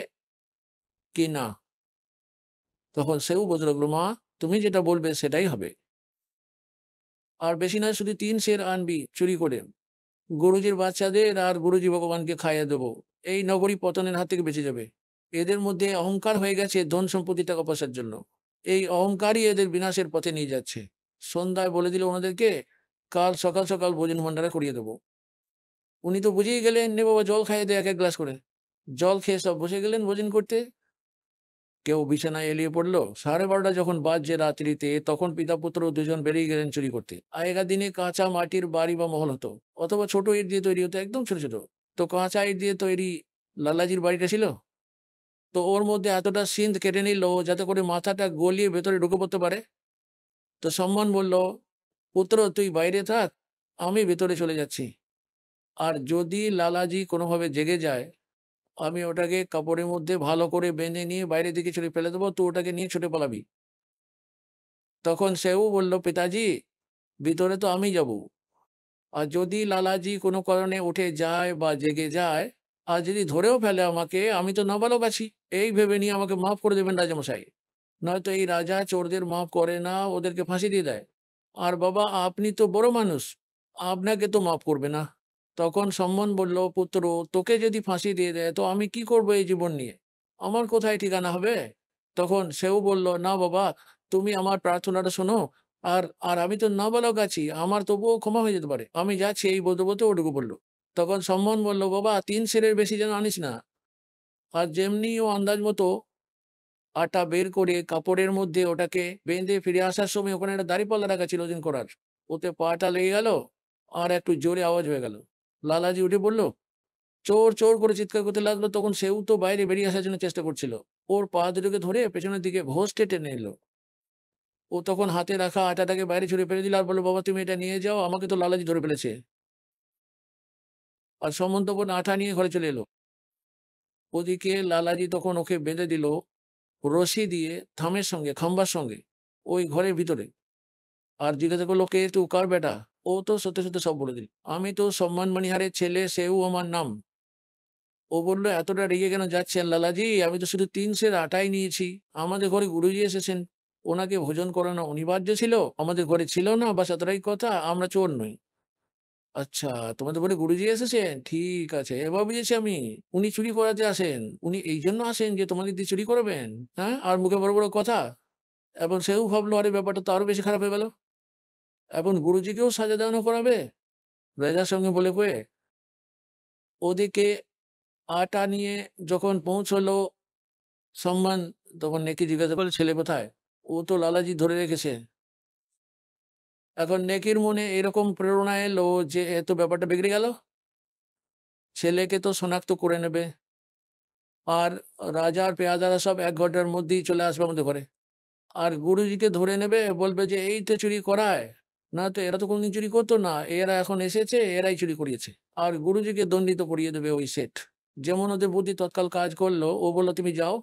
কি না। তখন সেও বলতে লাগলো, মা তুমি যেটা বলবে সেটাই হবে। আর বেশি নয়, শুধু 3 সের আনবি চুরি করে, গুরুজির বাচ্চাদের আর গুরুজি ভগবানকে খাইয়ে দেবো। এই নগরী পতনের হাত থেকে বেঁচে যাবে। এদের মধ্যে অহংকার হয়ে গেছে ধন সম্পত্তি টাকা পয়সার জন্য। এই অহংকারই এদের বিনাশের পথে নিয়ে যাচ্ছে। সন্ধ্যায় বলে দিল ওনাদেরকে, কাল সকাল সকাল ভোজন ভান্ডারা করিয়ে দেবো। উনি তো বুঝেই গেলেন, নে বাবা জল খাইয়ে দে 1 গ্লাস করে। জল খেয়ে সব বসে গেলেন ভোজন করতে। কেউ বিছানায় এলিয়ে পড়লো। 12:30 যখন বাজছে রাত্রিতে, তখন পিতা পুত্র দুজন বেরিয়ে গেলেন চুরি করতে। আগেকার দিনে কাঁচা মাটির বাড়ি বা মহল হতো, অথবা ছোট ইট দিয়ে তৈরি হতো, একদম ছোট ছোট। তো কাঁচা ইট দিয়ে তৈরি লালাজির বাড়িটা ছিল। তো ওর মধ্যে এতটা সিন্ধ কেটে নিল যাতে করে মাথাটা গলিয়ে ভেতরে ঢুকে পড়তে পারে। তো সম্মান বলল, পুত্র তুই বাইরে থাক, আমি ভেতরে চলে যাচ্ছি। আর যদি লালাজি কোনোভাবে জেগে যায়, আমি ওটাকে কাপড়ের মধ্যে ভালো করে বেঁধে নিয়ে বাইরের দিকে ছুঁড়ে ফেলে দেবো, তুই ওটাকে নিয়ে ছুটে পালাবি। তখন সেও বলল, পিতাজি ভিতরে তো আমি যাব। আর যদি লালাজি কোনো কারণে উঠে যায় বা জেগে যায়, আর যদি ধরেও ফেলে আমাকে, আমি তো নাবালক আছি, এই ভেবে নিয়ে আমাকে মাফ করে দেবেন রাজামশাই। নয়তো এই রাজা চোরদের মাফ করে না, ওদেরকে ফাঁসি দিয়ে দেয়। আর বাবা আপনি তো বড় মানুষ, আপনাকে তো মাফ করবে না। তখন সম্মান বলল, পুত্র তোকে যদি ফাঁসি দিয়ে দেয় তো আমি কি করবো এই জীবন নিয়ে? আমার কোথায় ঠিকানা হবে? তখন সেও বলল, না বাবা, তুমি আমার প্রার্থনাটা শোনো। আর আর আমি তো নাবালক আছি, আমার তবুও ক্ষমা হয়ে যেতে পারে, আমি যাচ্ছি। এই বলতে বলতে ওটুকু বললো। তখন সম্মান বলল, বাবা 3 সেরের বেশি যেন আনিস না। আর যেমনি ও আন্দাজ মতো আটা বের করে কাপড়ের মধ্যে ওটাকে বেঁধে ফিরে আসার সময় ওখানে একটা দাঁড়িপাল্লা রাখা ছিল ওজন করার, ওতে পাটা লেগে গেল আর একটু জোরে আওয়াজ হয়ে গেল। লালাজি উঠে পড়লো, চোর চোর করে চিৎকার করতে লাগলো। তখন সেও তো বাইরে বেরিয়ে আসার জন্য চেষ্টা করছিল। ওর পা দুটোকে ধরে পেছনের দিকে ঘষটে টেনে এলো। ও তখন হাতে রাখা আটাটাকে বাইরে ছুড়ে ফেলে দিল আর বললো, বাবা তুমি এটা নিয়ে যাও, আমাকে তো লালাজি ধরে ফেলেছে। আর সমন্তপন আটা নিয়ে ঘরে চলে এলো। ওদিকে লালাজি তখন ওকে বেঁধে দিল রশি দিয়ে থামের সঙ্গে, খাম্বার সঙ্গে, ওই ঘরের ভিতরে। আর জিজ্ঞাসা করলো, কে তুই, কার বেটা? ও তো সত্যি সত্যি সব বলে দিল, আমি তো সম্মান মানিহারের ছেলে, সেও আমার নাম। ও বললো, এতটা রেগে কেন যাচ্ছেন লালাজি? আমি তো শুধু 3 সের আটাই নিয়েছি। আমাদের ঘরে গুরুজি এসেছেন, ওনাকে ভোজন করানো অনিবার্য ছিল, আমাদের ঘরে ছিল না, বাস এতটাই কথা, আমরা চোর নই। আচ্ছা, তোমাদের ঘরে গুরুজি এসেছেন, ঠিক আছে, এবার বুঝেছি আমি। উনি চুরি করাতে আসেন, উনি এই জন্য আসেন যে তোমাদের দিয়ে চুরি করবেন? হ্যাঁ, আর মুখে বড় বড় কথা। এবং সেও ভাবলো, আরে ব্যাপারটা তো আরো বেশি খারাপ হয়ে গেল, এখন গুরুজিকেও সাজা দেওয়ানো করাবে রাজার সঙ্গে বলে কয়ে। ওদিকে আটা নিয়ে যখন পৌঁছলো সম্মান, তখন নেকি জিজ্ঞাসা করলো, ছেলে কোথায়? ও তো লালাজি ধরে রেখেছে। এখন নেকির মনে এরকম প্রেরণা এলো যে এত ব্যাপারটা বিগড়ে গেল, ছেলেকে তো শনাক্ত করে নেবে। আর রাজার পেয়াদারা সব 1 ঘন্টার মধ্যেই চলে আসবে আমাদের ঘরে। আর গুরুজিকে ধরে নেবে, বলবে যে এই তো চুরি করায়, না তো এরা তো কোনদিন চুরি করতো না, এরা এখন এসেছে, এরাই চুরি করিয়েছে। আর গুরুজিকে দণ্ডিত করিয়ে দেবে ওই সেট। যেমন ওদের বুদ্ধি তৎকাল কাজ করলো, ও বললো, তুমি যাও,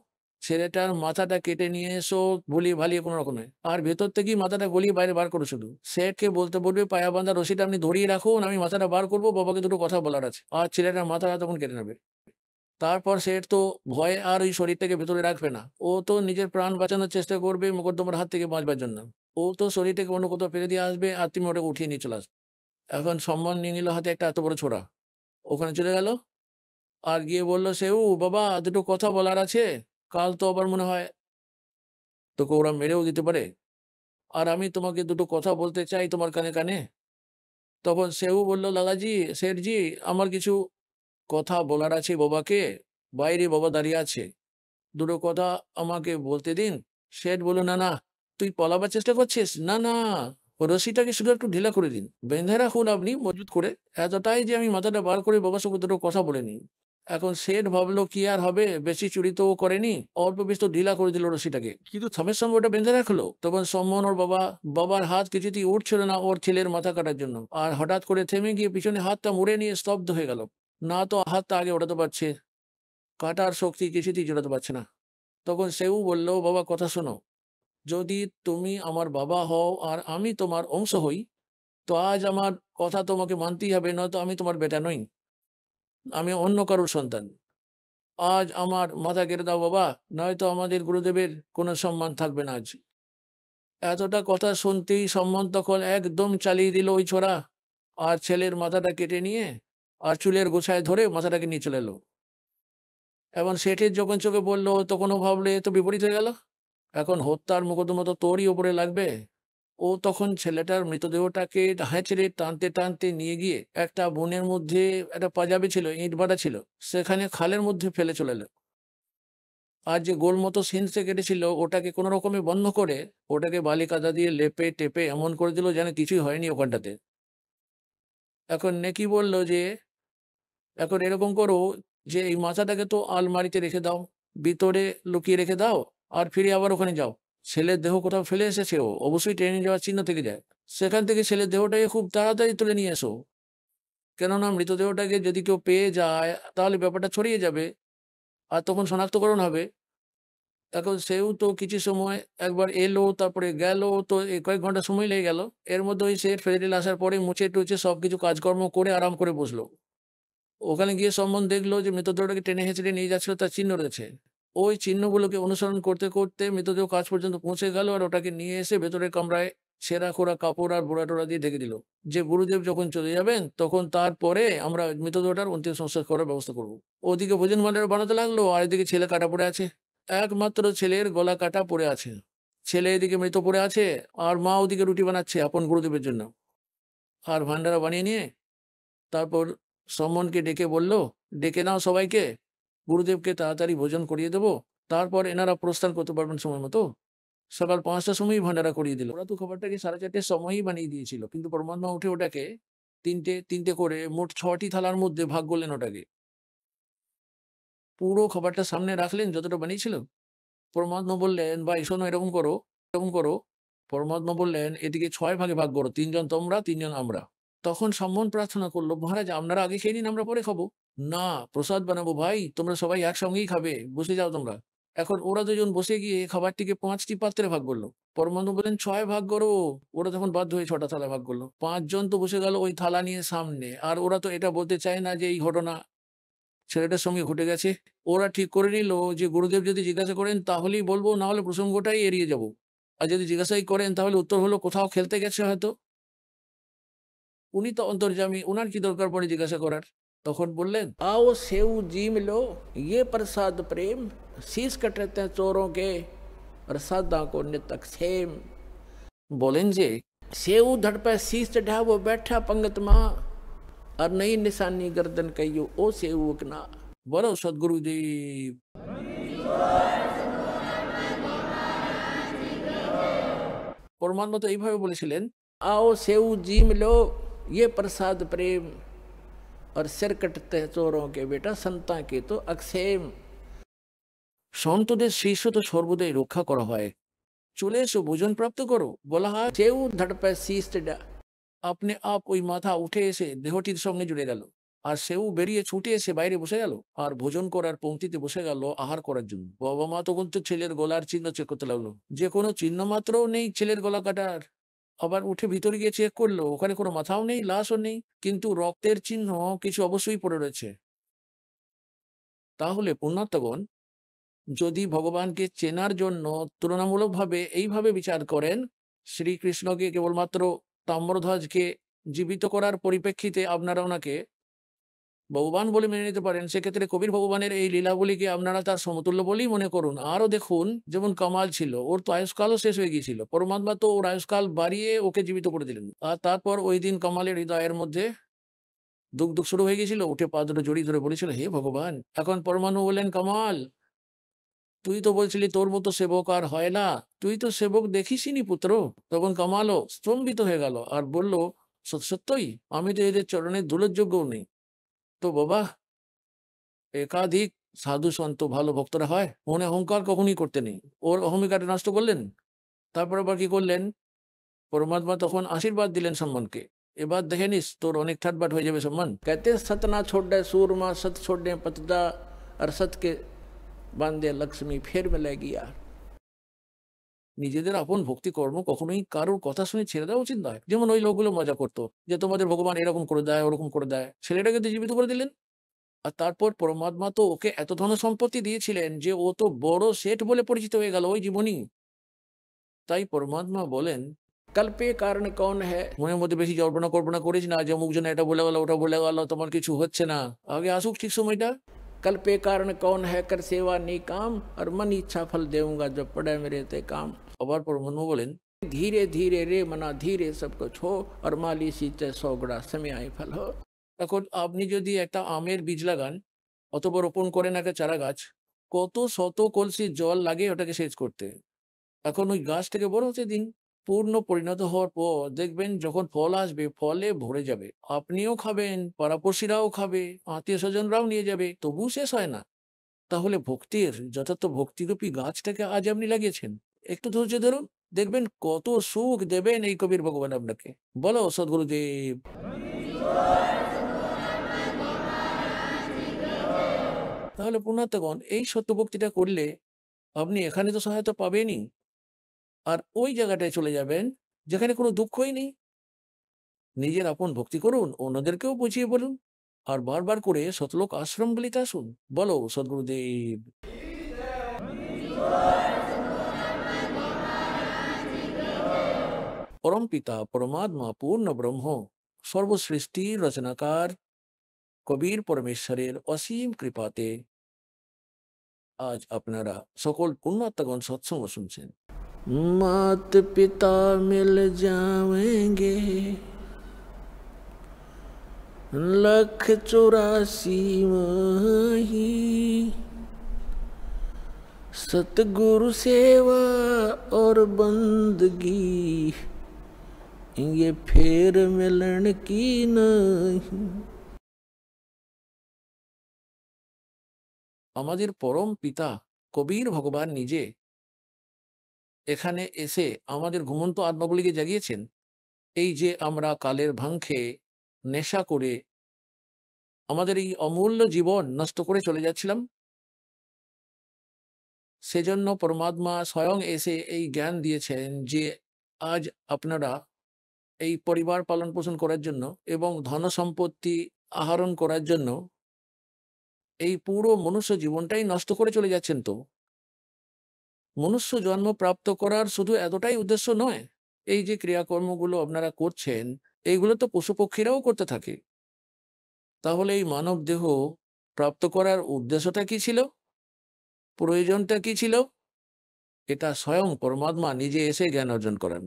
ছেলেটার মাথাটা কেটে নিয়ে এসো, ভুলিয়ে ভালিয়ে কোনো রকমে, আর ভেতর থেকেই মাথাটা গলিয়ে বাইরে বার করো। শুধু সেটকে বলতে বলবে, পায়া বাঁধা রশিটা আপনি ধরিয়ে রাখুন, আমি মাথাটা বার করবো, বাবাকে দুটো কথা বলার আছে। আর ছেলেটার মাথাটা তখন কেটে নেবে। তারপর সেট তো ভয়ে আর ওই শরীরটাকে ভেতরে রাখবে না, ও তো নিজের প্রাণ বাঁচানোর চেষ্টা করবে মোকদ্দমার হাত থেকে বাঁচবার জন্য। ও তো শরীরটাকে অন্য কোথাও ফেলে দিয়ে আসবে, আর তুমি ওটাকে উঠিয়ে নিয়ে চলে আসবে। এখন সম্মান নিয়ে নিল হাতে একটা এত বড় ছোরা, ওখানে চলে গেল। আর গিয়ে বললো, সেও বাবা দুটো কথা বলার আছে, কাল তো আবার মনে হয় তোকে ওরা মেরেও দিতে পারে, আর আমি তোমাকে দুটো কথা বলতে চাই তোমার কানে কানে। তখন সেও বললো, লালাজি, শেঠজি, আমার কিছু কথা বলার আছে বাবাকে, বাইরে বাবা দাঁড়িয়ে আছে, দুটো কথা আমাকে বলতে দিন। শেঠ বলল, না না, তুই পলাবার চেষ্টা করছিস? না না, রশিটাকে শুধু একটু ঢিলা করে দিন, বেঁধে রাখুন আপনি মজবুত করে, এতটাই যে আমি মাথাটা বার করে বাবার সঙ্গে দুটো কথা বলে নিই। এখন শেঠ ভাবলো কি আর হবে, বেশি চুরি তো ও করেনি, অল্প বেশ তো ঢিলা করে দিল রশিটাকে, কিন্তু থামের সঙ্গে ওটা বেঁধে রাখলো। তখন সম্মন ওর বাবার হাত কিছুতেই উঠছিল না ওর ছেলের মাথা কাটার জন্য, আর হঠাৎ করে থেমে গিয়ে পিছনে হাতটা মুড়ে নিয়ে স্তব্ধ হয়ে গেল। না তো হাতটা আগে ওঠাতে পারছে, কাটার শক্তি কিছুতেই জোটাতে পারছে না। তখন সেও বলল, বাবা কথা শোনো, যদি তুমি আমার বাবা হও আর আমি তোমার অংশ হই, তো আজ আমার কথা তোমাকে মানতেই হবে, নয়তো আমি তোমার বেটা নই, আমি অন্য কারোর সন্তান। আজ আমার মাথা কেটে দাও বাবা, নয়তো আমাদের গুরুদেবের কোনো সম্মান থাকবে না আজ। এতটা কথা শুনতেই সম্মান তখন একদম চালিয়ে দিল ওই ছোড়া, আর ছেলের মাথাটা কেটে নিয়ে আর চুলের গোছায় ধরে মাথাটাকে নিয়ে চলে এলো। এবং শেঠের যখন চোখে বললো, তখনও ভাবলে এ তো বিপরীত হয়ে গেল, এখন হত্যার মোকদ্দমা তো তোরই ওপরে লাগবে। ও তখন ছেলেটার মৃতদেহটাকে হেঁচড়ে টানতে টানতে নিয়ে গিয়ে একটা বনের মধ্যে, একটা পাঞ্জাবি ছিল, ইট ভাটা ছিল, সেখানে খালের মধ্যে ফেলে চলে এলো। আর যে গোল মতো সিনসে কেটেছিল ওটাকে কোনো রকমে বন্ধ করে ওটাকে বালি কাদা দিয়ে লেপে টেপে এমন করে দিল যেন কিছুই হয়নি ওখানটাতে। এখন নেকি বলল যে এখন এরকম করো যে এই মাথাটাকে তো আলমারিতে রেখে দাও, ভিতরে লুকিয়ে রেখে দাও, আর ফিরে আবার ওখানে যাও। ছেলের দেহ কোথাও ফেলে এসেছে, ও অবশ্যই ট্রেনে যাওয়ার চিহ্ন থেকে যায়, সেখান থেকে ছেলের দেহটাকে খুব তাড়াতাড়ি তুলে নিয়ে এসো, কেননা মৃতদেহটাকে যদি কেউ পেয়ে যায় তাহলে ব্যাপারটা ছড়িয়ে যাবে, আর তখন শনাক্তকরণ হবে। এখন সেও তো কিছু সময় একবার এলো তারপরে গেল, তো এই কয়েক ঘন্টা সময় লেগে গেল। এর মধ্যে ওই সে ফেরিল আসার পরে মুছে টুছে সবকিছু কাজকর্ম করে আরাম করে বসলো। ওখানে গিয়ে সম্মন দেখলো যে মৃতদেহটাকে টেনে হেঁচড়ে নিয়ে যাচ্ছিল, তার চিহ্ন রয়েছে। ওই চিহ্নগুলোকে অনুসরণ করতে করতে মৃতদেহ কাজ পর্যন্ত পৌঁছে গেল, আর ওটাকে নিয়ে এসে ভেতরের কামরায় ছেঁড়া খোড়া কাপড় আর বোড়া টোড়া দিয়ে ঢেকে দিল, যে গুরুদেব যখন চলে যাবেন তখন তারপরে আমরা মৃতদেহটার অন্তিম সংস্কার করার ব্যবস্থা করব। ওদিকে ভোজন ভাণ্ডার বানাতে লাগলো, আর এদিকে ছেলে কাটা পড়ে আছে, একমাত্র ছেলের গলা কাটা পড়ে আছে। ছেলে এদিকে মৃত পড়ে আছে, আর মা ওদিকে রুটি বানাচ্ছে আপন গুরুদেবের জন্য। আর ভান্ডারা বানিয়ে নিয়ে তারপর সম্মনকে ডেকে বলল, ডেকে নাও সবাইকে, গুরুদেবকে তাড়াতাড়ি ভোজন করিয়ে দেবো, তারপর এনারা প্রস্থান করতে পারবেন সময় মতো। সকাল 5টার সময়ই ভান্ডারা করিয়ে দিল। ওরা তো খাবারটাকে 4:30-র সময়ই বানিয়ে দিয়েছিল, কিন্তু পরমাত্মা উঠে ওটাকে তিনটে তিনটে করে মোট 6টি থালার মধ্যে ভাগ করলেন ওটাকে। পুরো খাবারটা সামনে রাখলেন যতটা বানিয়েছিল। পরমাত্মা বললেন, ভাই শোনো, এরকম করো এরকম করো। পরমাত্মা বললেন, এটিকে 6 ভাগে ভাগ করো, 3 জন তোমরা 3 জন আমরা। তখন সম্মন প্রার্থনা করলো, মহারাজ আপনারা আগে খেয়ে নিন, আমরা পরে খাবো। না, প্রসাদ বানাবো ভাই, তোমরা সবাই একসঙ্গেই খাবে, বসে যাও তোমরা। এখন ওরা দুজন বসে গিয়ে খাবারটিকে 5টি পাত্রে ভাগ করলো। পরমাত্মা বললেন 6 ভাগ করো। ওরা তখন বাধ্য হয়ে 6টা থালা ভাগ করলো। 5 জন তো বসে গেল ওই থালা নিয়ে সামনে, আর ওরা তো এটা বলতে চায় না যে এই ঘটনা ছেলেটার সঙ্গে ঘটে গেছে। ওরা ঠিক করে নিল যে গুরুদেব যদি জিজ্ঞাসা করেন তাহলেই বলবো, না হলে প্রসঙ্গটাই এড়িয়ে যাব। আর যদি জিজ্ঞাসাই করেন তাহলে উত্তর হলো কোথাও খেলতে গেছে হয়তো। উনি তো অন্তর্যামী, ওনার কি দরকার পড়ে জিজ্ঞাসা করার। তখন বললেন, आओ सेव जीम लो, ये प्रसाद प्रेम, शीश कटते हैं चोरों के, प्रसादा को नितक सेम। बोलें जे सेव धड़ पे शीश चढ़ा वो बैठा पंगत माँ, और नई निशानी गर्दन कहियो ओ सेवक ना। बोलो सदगुरुदेव। পরমাত্মা তো এইভাবে বলেছিলেন, आओ सेव जीम लो, ये प्रसाद प्रेम, और सिर कटते हैं चोरों के, बेटा संता के तो अक्षेम। সন্তদের শীর্ষ তো সর্বদাই রক্ষা করা হয়। চলে এসো, ভোজন প্রাপ্ত করো। বলা হয় সেও ধড়পে শীষ চড়া, আপনি আপ ওই মাথা উঠে এসে দেহটির সঙ্গে জুড়ে গেল, আর সেও বেরিয়ে ছুটে এসে বাইরে বসে গেল, আর ভোজন করার পংক্তিতে বসে গেল আহার করার জন্য। বাবা মা তখন তো ছেলের গলার চিহ্ন চেক করতে লাগলো, যে কোনো চিহ্ন মাত্রও নেই ছেলের গলা কাটার। আবার উঠে ভিতরে গিয়ে চেক করলো, ওখানে কোনো মাথাও নেই, লাশও নেই, কিন্তু রক্তের চিহ্ন কিছু অবশ্যই পড়ে রয়েছে। তাহলে পুণ্যার্থগণ, যদি ভগবানকে চেনার জন্য তুলনামূলকভাবে এইভাবে বিচার করেন, শ্রীকৃষ্ণকে কেবলমাত্র তাম্রধ্বজকে জীবিত করার পরিপ্রেক্ষিতে আপনারা ওনাকে ভগবান বলে মেনে নিতে পারেন, সেক্ষেত্রে কবির ভগবানের এই লীলাবলীকে আপনারা তার সমতুল্য বলেই মনে করুন। আরও দেখুন, যেমন কামাল ছিল, ওর তো আয়ুষ্কালও শেষ হয়ে গিয়েছিল, পরমাত্মা তো ওর আয়ুষ্কাল বাড়িয়ে ওকে জীবিত করে দিলেন। আর তারপর ওই দিন কামালের হৃদয়ের মধ্যে দুঃখ দুঃখ শুরু হয়ে গিয়েছিল, উঠে পা দুটো জড়িয়ে ধরে বলেছিল, হে ভগবান। এখন পরমাণু বললেন, কামাল তুই তো বলছিলি তোর মতো সেবক আর হয় না, তুই তো সেবক দেখিসনি পুত্র। তখন কামালও স্তম্ভিত হয়ে গেল আর বলল, সত্যই আমি তো এদের চরণের ধুলোর যোগ্যও নেই। তো বাবা, একাধিক সাধু সন্ত ভালো ভক্তরা হয়, মনে অহংকার কখনই করতে নেই। ওর অহমিকাটা নষ্ট করলেন, তারপর আবার কি করলেন, পরমাত্মা তখন আশীর্বাদ দিলেন সম্মানকে, এবার দেখে নিস তোর অনেক ঠাটবাট হয়ে যাবে সম্মান। कहते सत ना छोड़े सूरमा सत छोड़ने पतदा और सत के बांधे लक्ष्मी फेर मिलेगी यार। নিজেদের আপন ভক্তি কর্ম কখনোই কারোর কথা শুনে ছেড়ে দেওয়া উচিত নয়। যেমন ওই লোকগুলো মজা করতো যে তোমাদের ভগবান এরকম করে দেয় ওরকম করে দেয়, ছেলেটাকে তো জীবিত করে দিলেন। আর তারপর পরমাত্মা তো ওকে এত ধন সম্পত্তি দিয়েছিলেন যে ও তো বড় শেঠ বলে পরিচিত হয়ে গেল ওই জীবনই। তাই পরমাত্মা বলেন কল্পে কারণ কৌন হ্যায়, মনের মধ্যে বেশি জল্পনা কল্পনা করিস না যে অমুক জন এটা বলে গেল ওটা বলে গেল তোমার কিছু হচ্ছে না, আগে আসুক ঠিক সময়টা। कल्पे कारण कौन है कर सेवा नहीं काम और मन इच्छा फल देऊंगा जब पड़े मेरे ते काम। আবার পরমাত্মা বলেন ধীরে ধীরে রে মনা ধীরে সবকুছ হো আর মালি সিঁচে সৌগড়া সময় আই ফল হো। এখন আপনি যদি একটা আমের বীজ লাগান অথবা রোপণ করেন একটা চারা গাছ, কত শত কলসি জল লাগে ওটাকে সেচ করতে। এখন ওই গাছটাকে বড় হতে দিন, পূর্ণ পরিণত হওয়ার পর দেখবেন যখন ফল আসবে ফলে ভরে যাবে, আপনিও খাবেন, পাড়াপড়শিরাও খাবে, আত্মীয় স্বজনরাও নিয়ে যাবে, তবু শেষ হয় না। তাহলে ভক্তির যথার্থ ভক্তিরূপী গাছটাকে আজ আপনি লাগিয়েছেন, একটু ধৈর্য ধরুন, দেখবেন কত সুখ দেবেন এই কবির ভগবান আপনাকে। বলো সদ্গুরুদেব। তাহলে পুণ্যার্থগণ এই সত্য ভক্তিটা করলে আপনি এখানে তো সহায়তা পাবেনই, আর ওই জায়গাটায় চলে যাবেন যেখানে কোনো দুঃখই নেই। নিজের আপন ভক্তি করুন, অন্যদেরকেও বুঝিয়ে বলুন, আর বারবার করে শতলোক আশ্রমগুলিতে আসুন। বলো সদ্গুরুদেব। পরম পিতা পরমাত্মা পূর্ণ ব্রহ্ম সর্বসৃষ্টির রচনাকার কবির পরমেশ্বরের অসীম কৃপাতে আজ আপনারা সকল পুণ্যাত্মাগণ সৎসঙ্গ শুনছেন। मात पिता मिल जाएंगे 184 माही, सतगुरु सेवा और बंदगी ये फेर मिलन की नहीं। আমাদের পরম পিতা কবির ভগবান নিজে এখানে এসে আমাদের ঘুমন্ত আত্মাগুলিকে জাগিয়েছেন। এই যে আমরা কালের ভাং খেয়ে নেশা করে আমাদের এই অমূল্য জীবন নষ্ট করে চলে যাচ্ছিলাম, সেজন্য পরমাত্মা স্বয়ং এসে এই জ্ঞান দিয়েছেন যে আজ আপনারা এই পরিবার পালন পোষণ করার জন্য এবং ধন সম্পত্তি আহরণ করার জন্য এই পুরো মনুষ্য জীবনটাই নষ্ট করে চলে যাচ্ছেন। তো মনুষ্য জন্ম প্রাপ্ত করার শুধু এতটাই উদ্দেশ্য নয়, এই যে ক্রিয়াকর্মগুলো আপনারা করছেন এইগুলো তো পশু পক্ষীরাও করতে থাকে। তাহলে এই মানব দেহ প্রাপ্ত করার উদ্দেশ্যটা কি ছিল, প্রয়োজনটা কি ছিল, এটা স্বয়ং পরমাত্মা নিজে এসে জ্ঞান অর্জন করেন।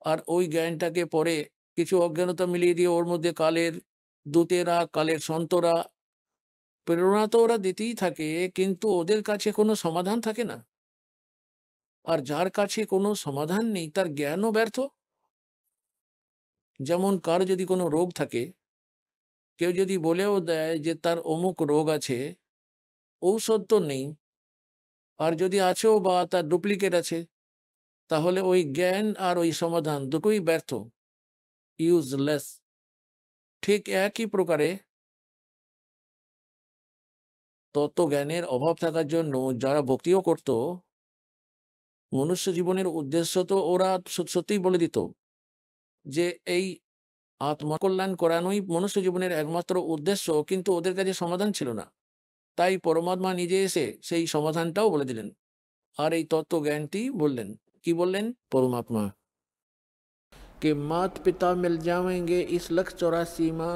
আর ওই জ্ঞানটাকে পরে কিছু অজ্ঞানতা মিলিয়ে দিয়ে ওর মধ্যে কালের দূতেরা কালের সন্তরা প্রেরণা তো ওরা দিতেই থাকে, কিন্তু ওদের কাছে কোনো সমাধান থাকে না। আর যার কাছে কোনো সমাধান নেই তার জ্ঞানও ব্যর্থ। যেমন কার যদি কোনো রোগ থাকে, কেউ যদি বলেও দেয় যে তার অমুক রোগ আছে, ঔষধ তো নেই, আর যদি আছেও বা তার ডুপ্লিকেট আছে, তাহলে ওই জ্ঞান আর ওই সমাধান দুটোই ব্যর্থ, ইউজলেস। ঠিক একই প্রকারে তত্ত্বজ্ঞানের অভাব থাকার জন্য যারা ভক্তিও করত, মনুষ্য জীবনের উদ্দেশ্য তো ওরা সত্যিই বলে দিত যে এই আত্মকল্যাণ করানোই মনুষ্য জীবনের একমাত্র উদ্দেশ্য, কিন্তু ওদের কাছে সমাধান ছিল না। তাই পরমাত্মা নিজে এসে সেই সমাধানটাও বলে দিলেন, আর এই তত্ত্বজ্ঞানটি বললেন। কি বললেন পরমাত্মা? কে মাত পিতা মিল যাবেঙ্গে ইস 184 মা,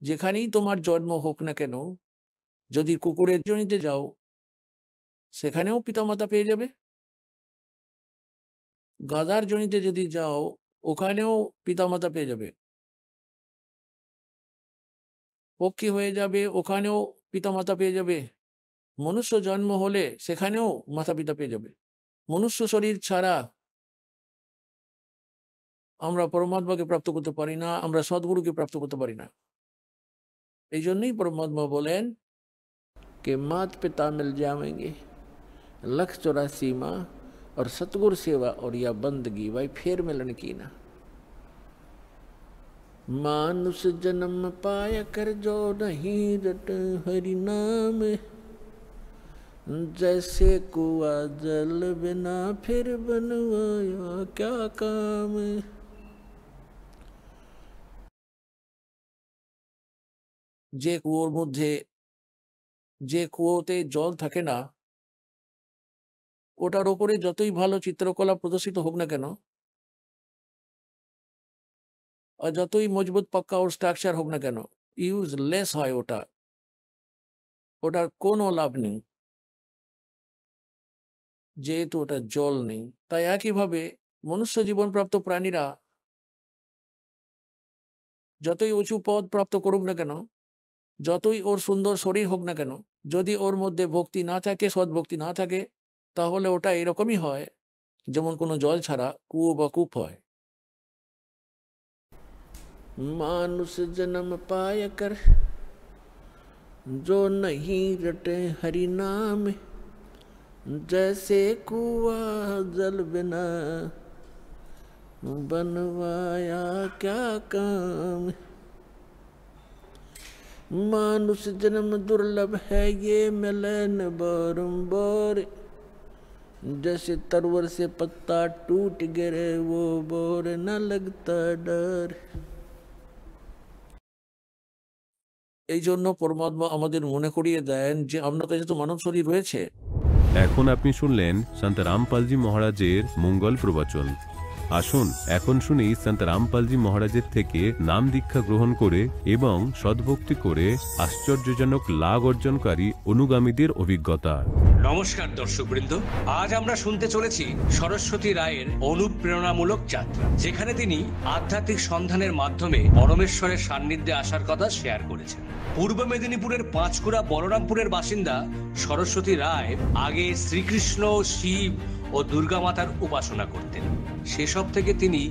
যেখানেই তোমার জন্ম হোক না কেন, যদি কুকুরের জনিতে যাও সেখানেও পিতামাতা পেয়ে যাবে, গাধার জনিতে যদি যাও ওখানেও পিতামাতা পেয়ে যাবে, পক্ষী হয়ে যাবে ওখানেও পিতামাতা পেয়ে যাবে, মনুষ্য জন্ম হলে সেখানেও মাতা পিতা পেয়ে যাবে। মনুষ্য শরীর ছাড়া আমরা পরমাত্মাকে প্রাপ্ত করতে পারি না, আমরা সদ্গুরুকে প্রাপ্ত করতে পারি না। এই জন্যই পরমাত্মা বলেন कि मात पिता मिल जाएंगे, लख 84 माँ और सतगुर सेवा और या बंदगी, भाई फिर मिलन की ना। मानुष जन्म पाया कर जो नहीं रट हरि नाम, जैसे कुआ जल बिना फिर बनवाया क्या काम। যে কুয়োর মধ্যে, যে কুয়োতে জল থাকে না, ওটার ওপরে যতই ভালো চিত্রকলা প্রদর্শিত হোক না কেন, আর যতই মজবুত পাক্কা ওর স্ট্রাকচার হোক না কেন, ইউজলেস হয় ওটা, ওটার কোনো লাভ নেই, যেহেতু ওটা জল নেই। তাই একইভাবে মনুষ্য জীবনপ্রাপ্ত প্রাণীরা যতই উঁচু পদ প্রাপ্ত করুক না কেন, যতই ওর সুন্দর শরীর হোক না কেন, যদি ওর মধ্যে ভক্তি না থাকে, সদ্ভক্তি না থাকে, তাহলে ওটা এরকমই হয় যেমন কোনো জল ছাড়া কুয়ো বা কূপ হয়। मानुष जन्म पाय कर जो नहीं रटे हरि नाम, जैसे कुआ जल बिना बनवाया क्या काम। मानुष जन्म दुर्लभ है ये मिले न बारंबार, जैसे तरवर से पत्ता टूट गिरे वो बोर न लगता डर। এই জন্য পরমাত্মা আমাদের মনে করিয়ে দেন যে আপনার কাছে তো মানব শরীর রয়েছে। এখন আপনি শুনলেন সন্ত রামপালজি মহারাজের মঙ্গল প্রবচন। আসুন এখন শুনি সন্ত রামপালজি মহারাজের থেকে নাম দীক্ষা গ্রহণ করে এবং সদ্ভক্তি করে আশ্চর্যজনক লাভ অর্জনকারী অনুগামীদের অভিজ্ঞতা। নমস্কার দর্শকবৃন্দ, আজ আমরা শুনতে চলেছি সরস্বতী রায়ের অনুপ্রেরণামূলক যাত্রা, যেখানে তিনি আধ্যাত্মিক সন্ধানের মাধ্যমে পরমেশ্বরের সান্নিধ্যে আসার কথা শেয়ার করেছেন। পূর্ব মেদিনীপুরের পাঁচকুড়া বলরামপুরের বাসিন্দা সরস্বতী রায় আগে শ্রীকৃষ্ণ, শিব ও দুর্গা মাতার উপাসনা করতেন। সেসব থেকে তিনি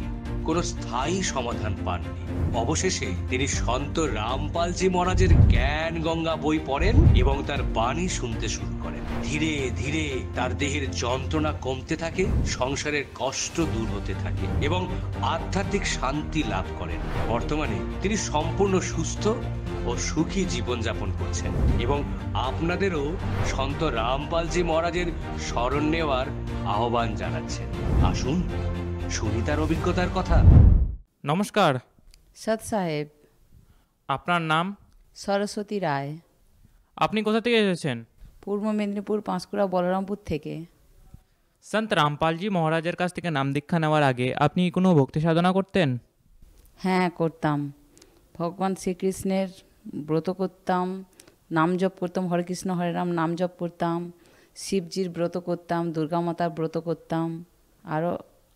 কোনো স্থায়ী সমাধান পাননি। অবশেষে তিনি সন্ত রামপালজি মহারাজের জ্ঞান গঙ্গা বই পড়েন এবং তার বাণী শুনতে শুরু করেন। ধীরে ধীরে তার দেহের যন্ত্রণা কমতে থাকে, সংসারের কষ্ট দূর হতে থাকে এবং আধ্যাত্মিক শান্তি লাভ করেন। বর্তমানে তিনি সম্পূর্ণ সুস্থ ও সুখী জীবনযাপন করছেন এবং আপনাদেরও সন্ত রামপালজি মহারাজের শরণ নেওয়ার আহ্বান জানাচ্ছেন। আসুন শুনি তার অভিজ্ঞতার কথা। নমস্কার, সৎ সাহেব। আপনার নাম? সরস্বতী রায়। আপনি কোথা থেকে এসেছেন? পূর্ব মেদিনীপুর পাঁশকুড়া বলরামপুর থেকে। সন্ত রামপালজি মহারাজের কাছ থেকে নাম দীক্ষা নেওয়ার আগে আপনি কোনো ভক্তি সাধনা করতেন? হ্যাঁ, করতাম। ভগবান শ্রীকৃষ্ণের ব্রত করতাম, নাম জপ করতাম, হরে কৃষ্ণ হরে রাম নাম জপ করতাম, শিবজির ব্রত করতাম, দুর্গা মাতার ব্রত করতাম,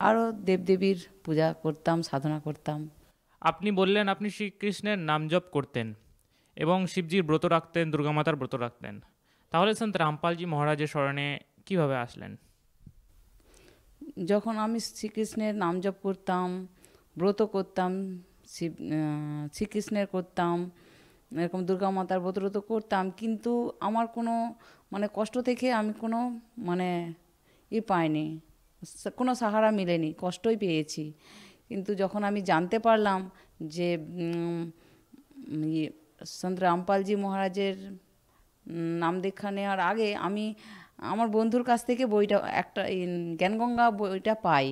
আরও দেবদেবীর পূজা করতাম, সাধনা করতাম। আপনি বললেন আপনি শ্রীকৃষ্ণের নাম জপ করতেন এবং শিবজির ব্রত রাখতেন, দুর্গা মাতার ব্রত রাখতেন। তাহলে সন্ত রামপালজি মহারাজের শরণে কিভাবে আসলেন? যখন আমি শ্রীকৃষ্ণের নাম জপ করতাম, ব্রত করতাম, শ্রীকৃষ্ণের করতাম, এরকম দুর্গা মাতার ব্রত করতাম, কিন্তু আমার কোনো কষ্ট থেকে আমি কোনো পাইনি, কোনো সাহারা মিলেনি, কষ্টই পেয়েছি। কিন্তু যখন আমি জানতে পারলাম যে সন্ত রামপালজি মহারাজের নাম দীক্ষা নেওয়ার আগে আমি আমার বন্ধুর কাছ থেকে বইটা একটা জ্ঞানগঙ্গা বইটা পাই,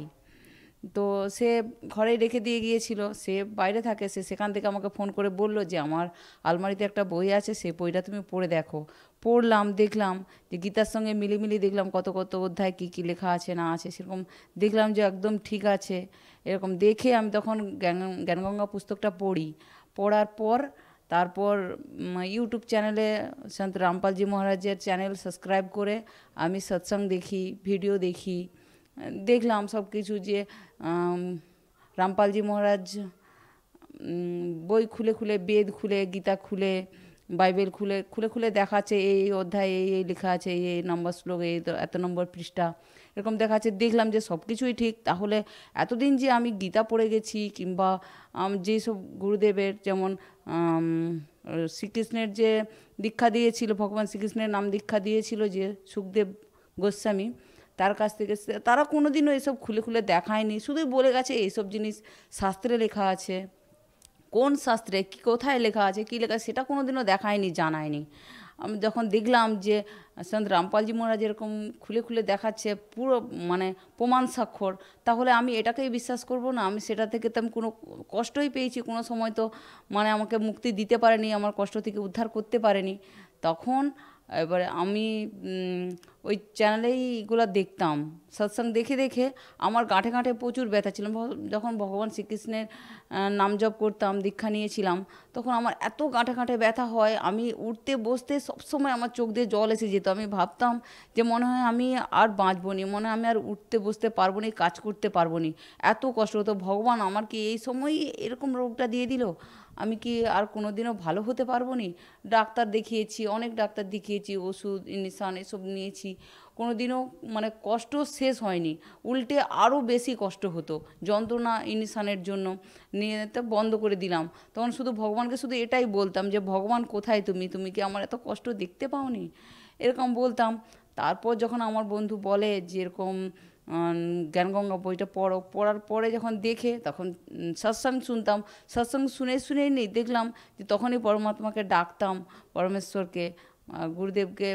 তো সে ঘরে রেখে দিয়ে গিয়েছিল, সে বাইরে থাকে, সে সেখান থেকে আমাকে ফোন করে বলল যে আমার আলমারিতে একটা বই আছে, সেই বইটা তুমি পড়ে দেখো। পড়লাম, দেখলাম যে গীতার সঙ্গে মিলিয়ে দেখলাম কত কত অধ্যায় কী কী লেখা আছে না আছে, সেরকম দেখলাম যে একদম ঠিক আছে। এরকম দেখে আমি তখন জ্ঞানগঙ্গা পুস্তকটা পড়ি। পড়ার পর তারপর ইউটিউব চ্যানেলে সন্ত রামপালজি মহারাজের চ্যানেল সাবস্ক্রাইব করে আমি সৎসঙ্গ দেখি, ভিডিও দেখি, দেখলাম সব কিছু যে রামপালজি মহারাজ বই খুলে খুলে, বেদ খুলে, গীতা খুলে, বাইবেল খুলে দেখাচ্ছে এই অধ্যায় এই লেখা আছে, এই নম্বর শ্লোক, এই এত নম্বর পৃষ্ঠা, এরকম দেখাচ্ছে। দেখলাম যে সব কিছুই ঠিক, তাহলে এতদিন যে আমি গীতা পড়ে গেছি কিংবা যেসব গুরুদেবের যেমন শ্রীকৃষ্ণের যে দীক্ষা দিয়েছিল, ভগবান শ্রীকৃষ্ণের নাম দীক্ষা দিয়েছিল যে সুখদেব গোস্বামী, তার কাছ থেকে তারা কোনোদিনও এসব খুলে খুলে দেখায়নি, শুধুই বলে গেছে এইসব জিনিস শাস্ত্রে লেখা আছে। কোন শাস্ত্রে কি কোথায় লেখা আছে কী লেখা সেটা কোনোদিনও দেখায়নি, জানায়নি। আমি যখন দেখলাম যে সন্ত রামপালজি মহারাজ এরকম খুলে খুলে দেখাচ্ছে পুরো মানে প্রমাণ স্বাক্ষর, তাহলে আমি এটাকেই বিশ্বাস করব না? আমি সেটা থেকে তো আমি কোনো কষ্টই পেয়েছি, কোনো সময় তো মানে আমাকে মুক্তি দিতে পারেনি, আমার কষ্ট থেকে উদ্ধার করতে পারেনি। তখন এবারে আমি ওই চ্যানেলেই এগুলো দেখতাম, সৎসঙ্গ দেখে দেখে আমার গাঁঠে গাঁঠে প্রচুর ব্যথা ছিল। যখন ভগবান শ্রীকৃষ্ণের নাম জপ করতাম, দীক্ষা নিয়েছিলাম, তখন আমার এত গাঁঠে গাঁঠে ব্যথা হয়, আমি উঠতে বসতে সবসময় আমার চোখ দিয়ে জল এসে যেত। আমি ভাবতাম যে মনে হয় আমি আর বাঁচবো নি, মনে হয় আমি আর উঠতে বসতে পারবো নি, কাজ করতে পারবো নি, এত কষ্ট হতো। ভগবান আমার কি এই সময়ই এরকম রোগটা দিয়ে দিল? আমি কি আর কোনো দিনও ভালো হতে পারবো নি? ডাক্তার দেখিয়েছি, অনেক ডাক্তার দেখিয়েছি, ওষুধ ইঞ্জেকশন এসব নিয়েছি, কোনো দিনও মানে কষ্ট শেষ হয়নি, উল্টে আরও বেশি কষ্ট হতো। যন্ত্রণা ইঞ্জেকশনের জন্য নিয়ে তো বন্ধ করে দিলাম। তখন শুধু ভগবানকে শুধু এটাই বলতাম যে ভগবান কোথায় তুমি, তুমি কি আমার এত কষ্ট দেখতে পাওনি? এরকম বলতাম। তারপর যখন আমার বন্ধু বলে যে এরকম জ্ঞানগঙ্গা বইটা পড়ো, পড়ার পরে যখন দেখে তখন সৎসঙ্গ শুনতাম, সৎসঙ্গ শুনেই নেই দেখলাম যে তখনই পরমাত্মাকে ডাকতাম, পরমেশ্বরকে, গুরুদেবকে,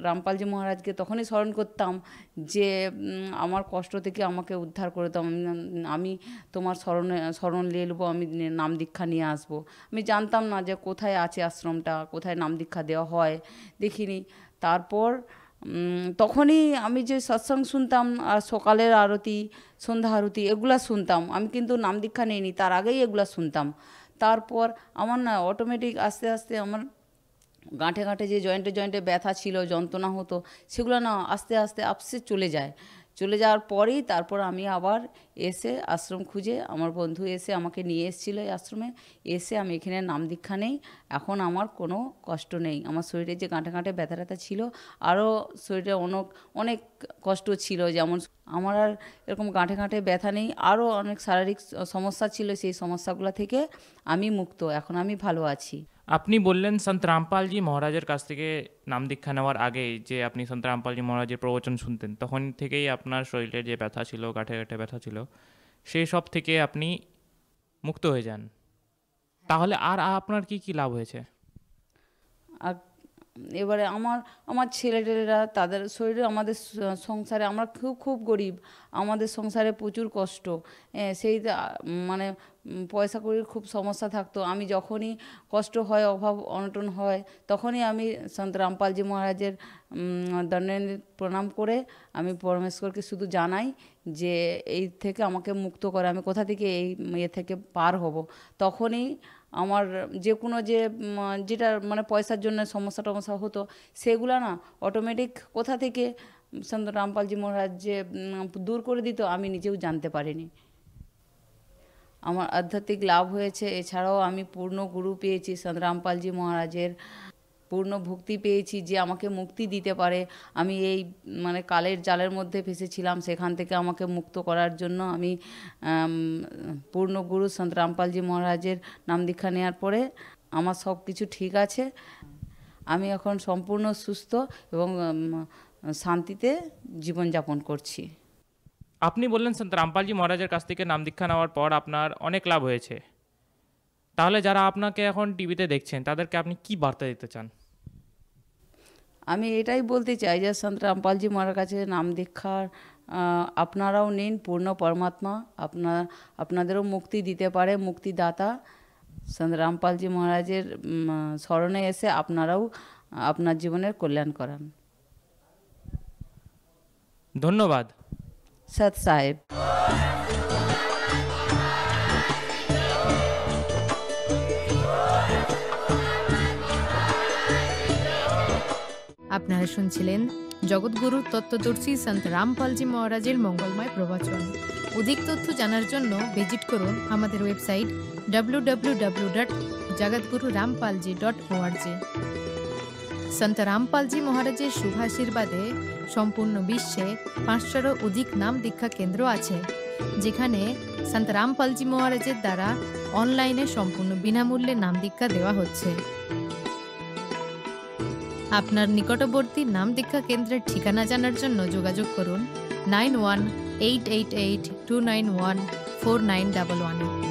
রামপালজি মহারাজকে তখনই স্মরণ করতাম যে আমার কষ্ট থেকে আমাকে উদ্ধার করে দাও, আমি তোমার শরণ নিয়ে নেবো, আমি নাম দীক্ষা নিয়ে আসবো। আমি জানতাম না যে কোথায় আছে আশ্রমটা, কোথায় নাম দীক্ষা দেওয়া হয়, দেখিনি। তারপর তখনই আমি যে সৎসঙ্গ শুনতাম, আর সকালের আরতি, সন্ধ্যা আরতি এগুলা শুনতাম, আমি কিন্তু নাম দীক্ষা নিইনি, তার আগেই এগুলা শুনতাম। তারপর আমার না অটোমেটিক আস্তে আস্তে আমার গাঁঠে গাঁঠে যে জয়েন্টে জয়েন্টে ব্যথা ছিল, যন্ত্রণা হতো, সেগুলো না আস্তে আস্তে আপসে চলে যায়। চলে যাওয়ার পরেই তারপর আমি আবার এসে আশ্রম খুঁজে, আমার বন্ধু এসে আমাকে নিয়ে এসেছিলো এই আশ্রমে, এসে আমি এখানে নাম দীক্ষা নেই। এখন আমার কোনো কষ্ট নেই। আমার শরীরে যে গাঁঠে গাঁঠে ব্যথা ট্যাথা ছিল, আরও শরীরে অনেক কষ্ট ছিল, যেমন আমার আর এরকম গাঁঠে গাঁঠে ব্যথা নেই, আরও অনেক শারীরিক সমস্যা ছিল, সেই সমস্যাগুলো থেকে আমি মুক্ত, এখন আমি ভালো আছি। আপনি বললেন সন্ত রামপালজি মহারাজের কাছ থেকে নাম দীক্ষা নেওয়ার আগেই যে আপনি সন্ত রামপালজি মহারাজের প্রবচন শুনতেন, তখন থেকেই আপনার শরীরে যে ব্যথা ছিল, গাঁঠে গাঁঠে ব্যথা ছিল, সেই সব থেকে আপনি মুক্ত হয়ে যান। তাহলে আর আপনার কি কি লাভ হয়েছে? আর এবারে আমার ছেলেটেলেরা তাদের শরীরে, আমাদের সংসারে আমরা খুব গরিব, আমাদের সংসারে প্রচুর কষ্ট, সেই মানে পয়সা কড়ির খুব সমস্যা থাকতো। আমি যখনই কষ্ট হয়, অভাব অনটন হয়, তখনই আমি সন্ত রামপালজি মহারাজের দণ্ডায়নিত প্রণাম করে আমি পরমেশ্বরকে শুধু জানাই যে এই থেকে আমাকে মুক্ত করে, আমি কোথা থেকে এই থেকে পার হব। তখনই আমার যে কোনো যেটা মানে পয়সার জন্য সমস্যা টমস্যা হতো, সেগুলো না অটোমেটিক কোথা থেকে সন্ত রামপালজি মহারাজ যে দূর করে দিত, আমি নিজেও জানতে পারিনি। আমার আধ্যাত্মিক লাভ হয়েছে। এছাড়াও আমি পূর্ণ গুরু পেয়েছি, সন্ত রামপালজি মহারাজের পূর্ণ ভক্তি পেয়েছি, যে আমাকে মুক্তি দিতে পারে। আমি এই মানে কালের জালের মধ্যে ফেসেছিলাম, সেখান থেকে আমাকে মুক্ত করার জন্য আমি পূর্ণ গুরু সন্ত রামপালজি মহারাজের নাম দীক্ষা নেওয়ার পরে আমার সব কিছু ঠিক আছে। আমি এখন সম্পূর্ণ সুস্থ এবং শান্তিতে জীবনযাপন করছি। আপনি বললেন সন্ত রামপালজি মহারাজের কাছ থেকে নাম দীক্ষা নেওয়ার পর আপনার অনেক লাভ হয়েছে। তাহলে যারা আপনাকে এখন টিভিতে দেখছেন, তাদেরকে আপনি কি বার্তা দিতে চান? আমি এটাই বলতে চাই যে সন্ত রামপালজি মহারাজের কাছে নাম দীক্ষার আপনারাও নিন, পূর্ণ পরমাত্মা আপনাদেরও মুক্তি দিতে পারে, মুক্তিদাতা সন্ত রামপালজি মহারাজের স্মরণে এসে আপনারাও আপনার জীবনের কল্যাণ করান। ধন্যবাদ। সৎ সাহেব। আপনারা শুনছিলেন জগৎগুরু তত্ত্বদর্শী সন্ত রামপালজি মহারাজের মঙ্গলময় প্রবচন। অধিক তথ্য জানার জন্য ভিজিট করুন আমাদের ওয়েবসাইট www.jagatgururampalji.org। সন্ত রামপালজি মহারাজের শুভাশীর্বাদে সম্পূর্ণ বিশ্বে 500-এরও অধিক নাম দীক্ষা কেন্দ্র আছে, যেখানে সন্ত রামপালজি মহারাজের দ্বারা অনলাইনে সম্পূর্ণ বিনামূল্যে নাম দীক্ষা দেওয়া হচ্ছে। আপনার নিকটবর্তী নাম দীক্ষা কেন্দ্রের ঠিকানা জানার জন্য যোগাযোগ করুন 918882914911-এ।